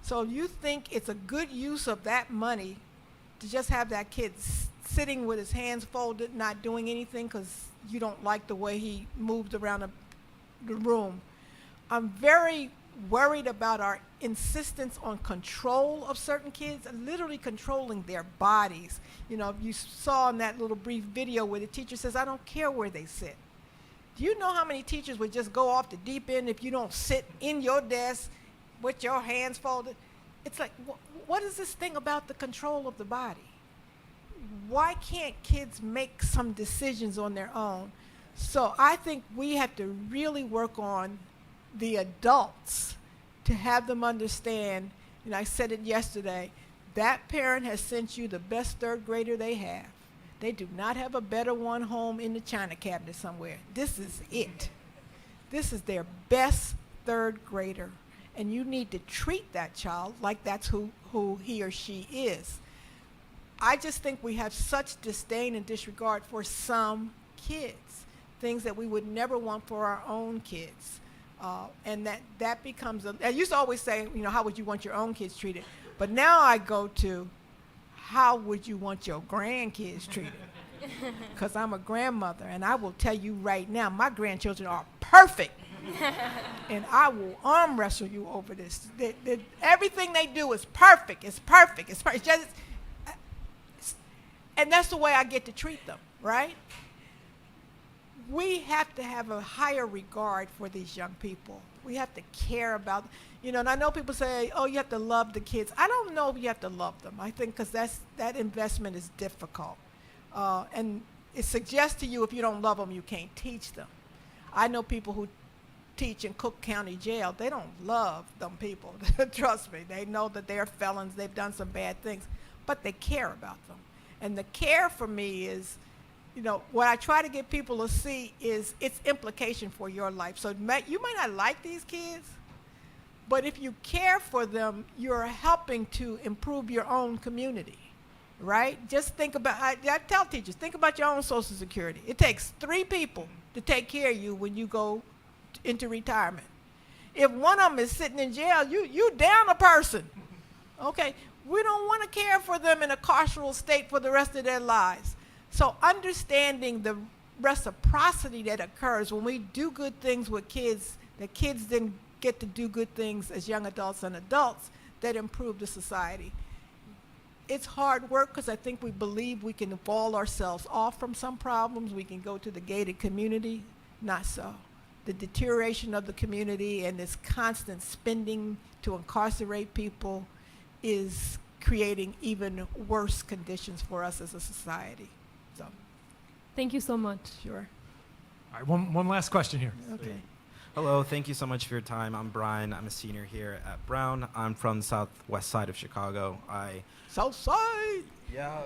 So you think it's a good use of that money to just have that kid sitting with his hands folded, not doing anything because you don't like the way he moved around the room. I'm very worried about our insistence on control of certain kids, literally controlling their bodies. You know, you saw in that little brief video where the teacher says, I don't care where they sit. Do you know how many teachers would just go off the deep end if you don't sit in your desk with your hands folded? It's like, what is this thing about the control of the body? Why can't kids make some decisions on their own? So I think we have to really work on the adults to have them understand, and I said it yesterday, that parent has sent you the best third grader they have. They do not have a better one home in the china cabinet somewhere. This is it. This is their best third grader. And you need to treat that child like that's who he or she is. I just think we have such disdain and disregard for some kids, things that we would never want for our own kids. And that becomes, I used to always say, you know, how would you want your own kids treated? But now I go to, how would you want your grandkids treated? Because I'm a grandmother, and I will tell you right now, my grandchildren are perfect. And I will arm wrestle you over this. Everything they do is perfect. It's perfect. It's perfect. And that's the way I get to treat them, right? We have to have a higher regard for these young people. We have to care about, you know, and I know people say, oh, you have to love the kids. I don't know if you have to love them. I think because that investment is difficult. And it suggests to you if you don't love them, you can't teach them. I know people who teach in Cook County Jail. They don't love them people. Trust me. They know that they're felons. They've done some bad things. But they care about them. And the care for me is, you know, what I try to get people to see is its implication for your life. So you might not like these kids, but if you care for them, you're helping to improve your own community, right? Just think about, I tell teachers, think about your own Social Security. It takes 3 people to take care of you when you go into retirement. If one of them is sitting in jail, you down a person, okay? We don't want to care for them in a carceral state for the rest of their lives. So understanding the reciprocity that occurs when we do good things with kids, that kids then get to do good things as young adults and adults that improve the society. It's hard work because I think we believe we can wall ourselves off from some problems. We can go to the gated community. Not so. The deterioration of the community and this constant spending to incarcerate people is creating even worse conditions for us as a society. So, thank you so much. Sure. All right, one last question here. Okay. Hello, thank you so much for your time. I'm Brian. I'm a senior here at Brown. I'm from the southwest side of Chicago. South side. Yeah.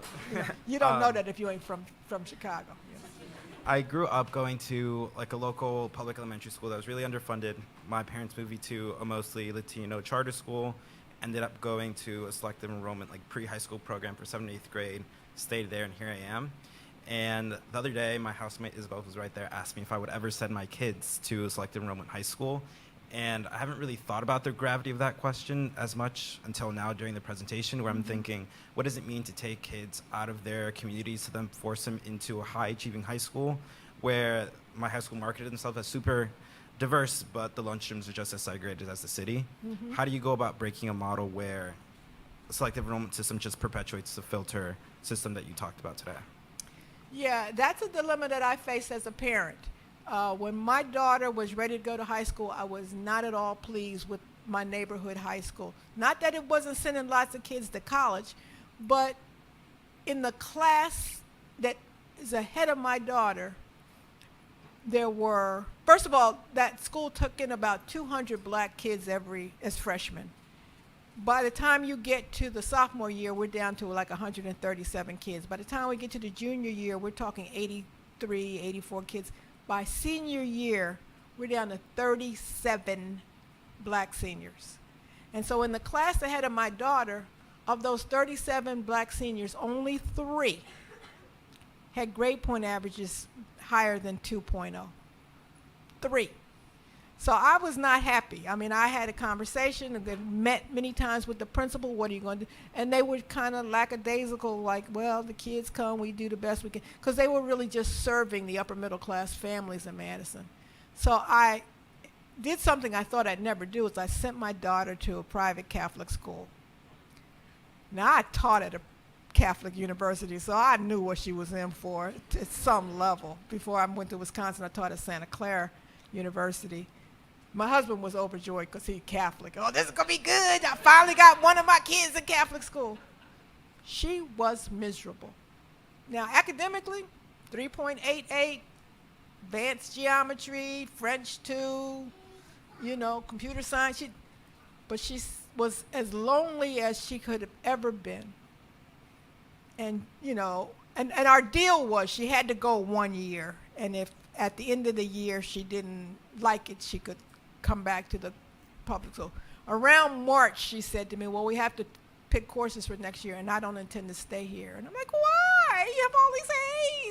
You don't know that if you ain't from Chicago. You know. I grew up going to like a local public elementary school that was really underfunded. My parents moved me to a mostly Latino charter school. Ended up going to a selective enrollment, like pre-high school program for 7th and 8th grade. Stayed there, and here I am. And the other day, my housemate Isabel, who's right there, asked me if I would ever send my kids to a selective enrollment high school. And I haven't really thought about the gravity of that question as much until now during the presentation, where I'm thinking, what does it mean to take kids out of their communities to then force them into a high-achieving high school, where my high school marketed themselves as super diverse, but the lunchrooms are just as segregated as the city. Mm-hmm. How do you go about breaking a model where a selective enrollment system just perpetuates the filter system that you talked about today? Yeah, that's a dilemma that I face as a parent. When my daughter was ready to go to high school, I was not at all pleased with my neighborhood high school. Not that it wasn't sending lots of kids to college, but in the class that is ahead of my daughter, there were, first of all, that school took in about 200 black kids as freshmen. By the time you get to the sophomore year, we're down to like 137 kids. By the time we get to the junior year, we're talking 83, 84 kids. By senior year, we're down to 37 black seniors. And so in the class ahead of my daughter, of those 37 black seniors, only 3 had grade point averages higher than 2.0. 3. So I was not happy. I mean, I had a conversation and met many times with the principal. What are you going to do? And they were kind of lackadaisical, like, well, the kids come, we do the best we can. Because they were really just serving the upper middle class families in Madison. So did something I thought I'd never do, is I sent my daughter to a private Catholic school. Now, I taught at a Catholic university, so I knew what she was in for at some level. Before I went to Wisconsin, I taught at Santa Clara University. My husband was overjoyed because he's Catholic. Oh, this is going to be good. I finally got one of my kids in Catholic school. She was miserable. Now, academically, 3.88, advanced geometry, French 2, computer science. But she was as lonely as she could have ever been. And, and our deal was she had to go 1 year. And if at the end of the year she didn't like it, she could come back to the public school. Around March, she said to me, well, we have to pick courses for next year, and I don't intend to stay here. And I'm like, why? You have all these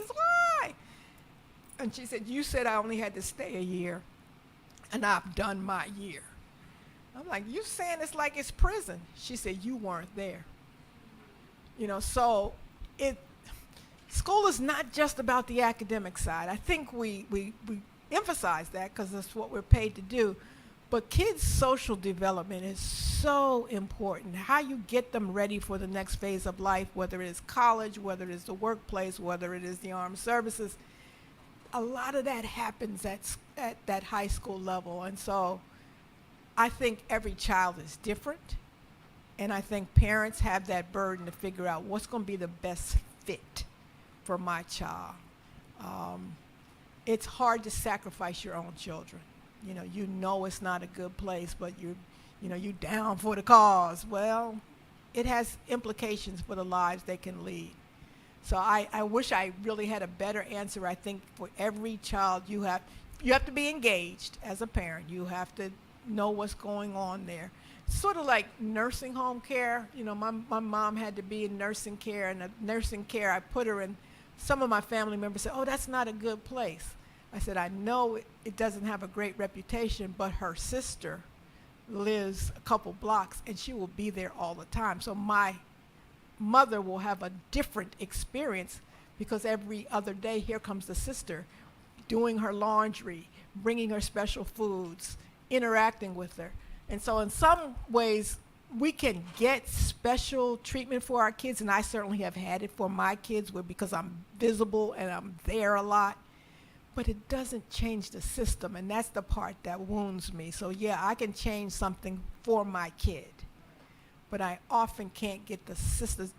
A's. Why? And she said, you said I only had to stay a year, and I've done my year. I'm like, you saying it's like it's prison. She said, you weren't there. So school is not just about the academic side. I think we emphasize that because that's what we're paid to do. But kids' social development is so important. How you get them ready for the next phase of life, whether it is college, whether it is the workplace, whether it is the armed services. A lot of that happens at that high school level. And so I think every child is different. And I think parents have that burden to figure out what's going to be the best fit for my child. It's hard to sacrifice your own children. You know it's not a good place, but you down for the cause. Well, it has implications for the lives they can lead. So I wish I really had a better answer. I think for every child you have to be engaged as a parent. You have to know what's going on there. Sort of like nursing home care. My mom had to be in nursing care, and the nursing care I put her in, some of my family members said, oh, that's not a good place. I said, I know it doesn't have a great reputation, but her sister lives a couple blocks, and she will be there all the time. So my mother will have a different experience because every other day here comes the sister doing her laundry, bringing her special foods, interacting with her. And so in some ways, we can get special treatment for our kids, and I certainly have had it for my kids because I'm visible and I'm there a lot. But it doesn't change the system, and that's the part that wounds me. So yeah, I can change something for my kid, but I often can't get the systems.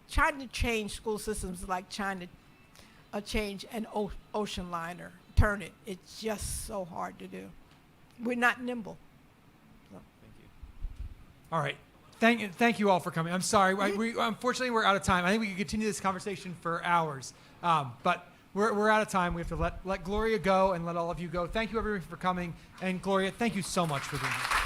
Trying to change school systems is like trying to change an ocean liner, turn it. It's just so hard to do. We're not nimble. So. Thank you. All right. Thank you all for coming. I'm sorry. Unfortunately, we're out of time. I think we could continue this conversation for hours, but we're out of time. We have to let Gloria go and let all of you go. Thank you, everyone, for coming. And Gloria, thank you so much for being here.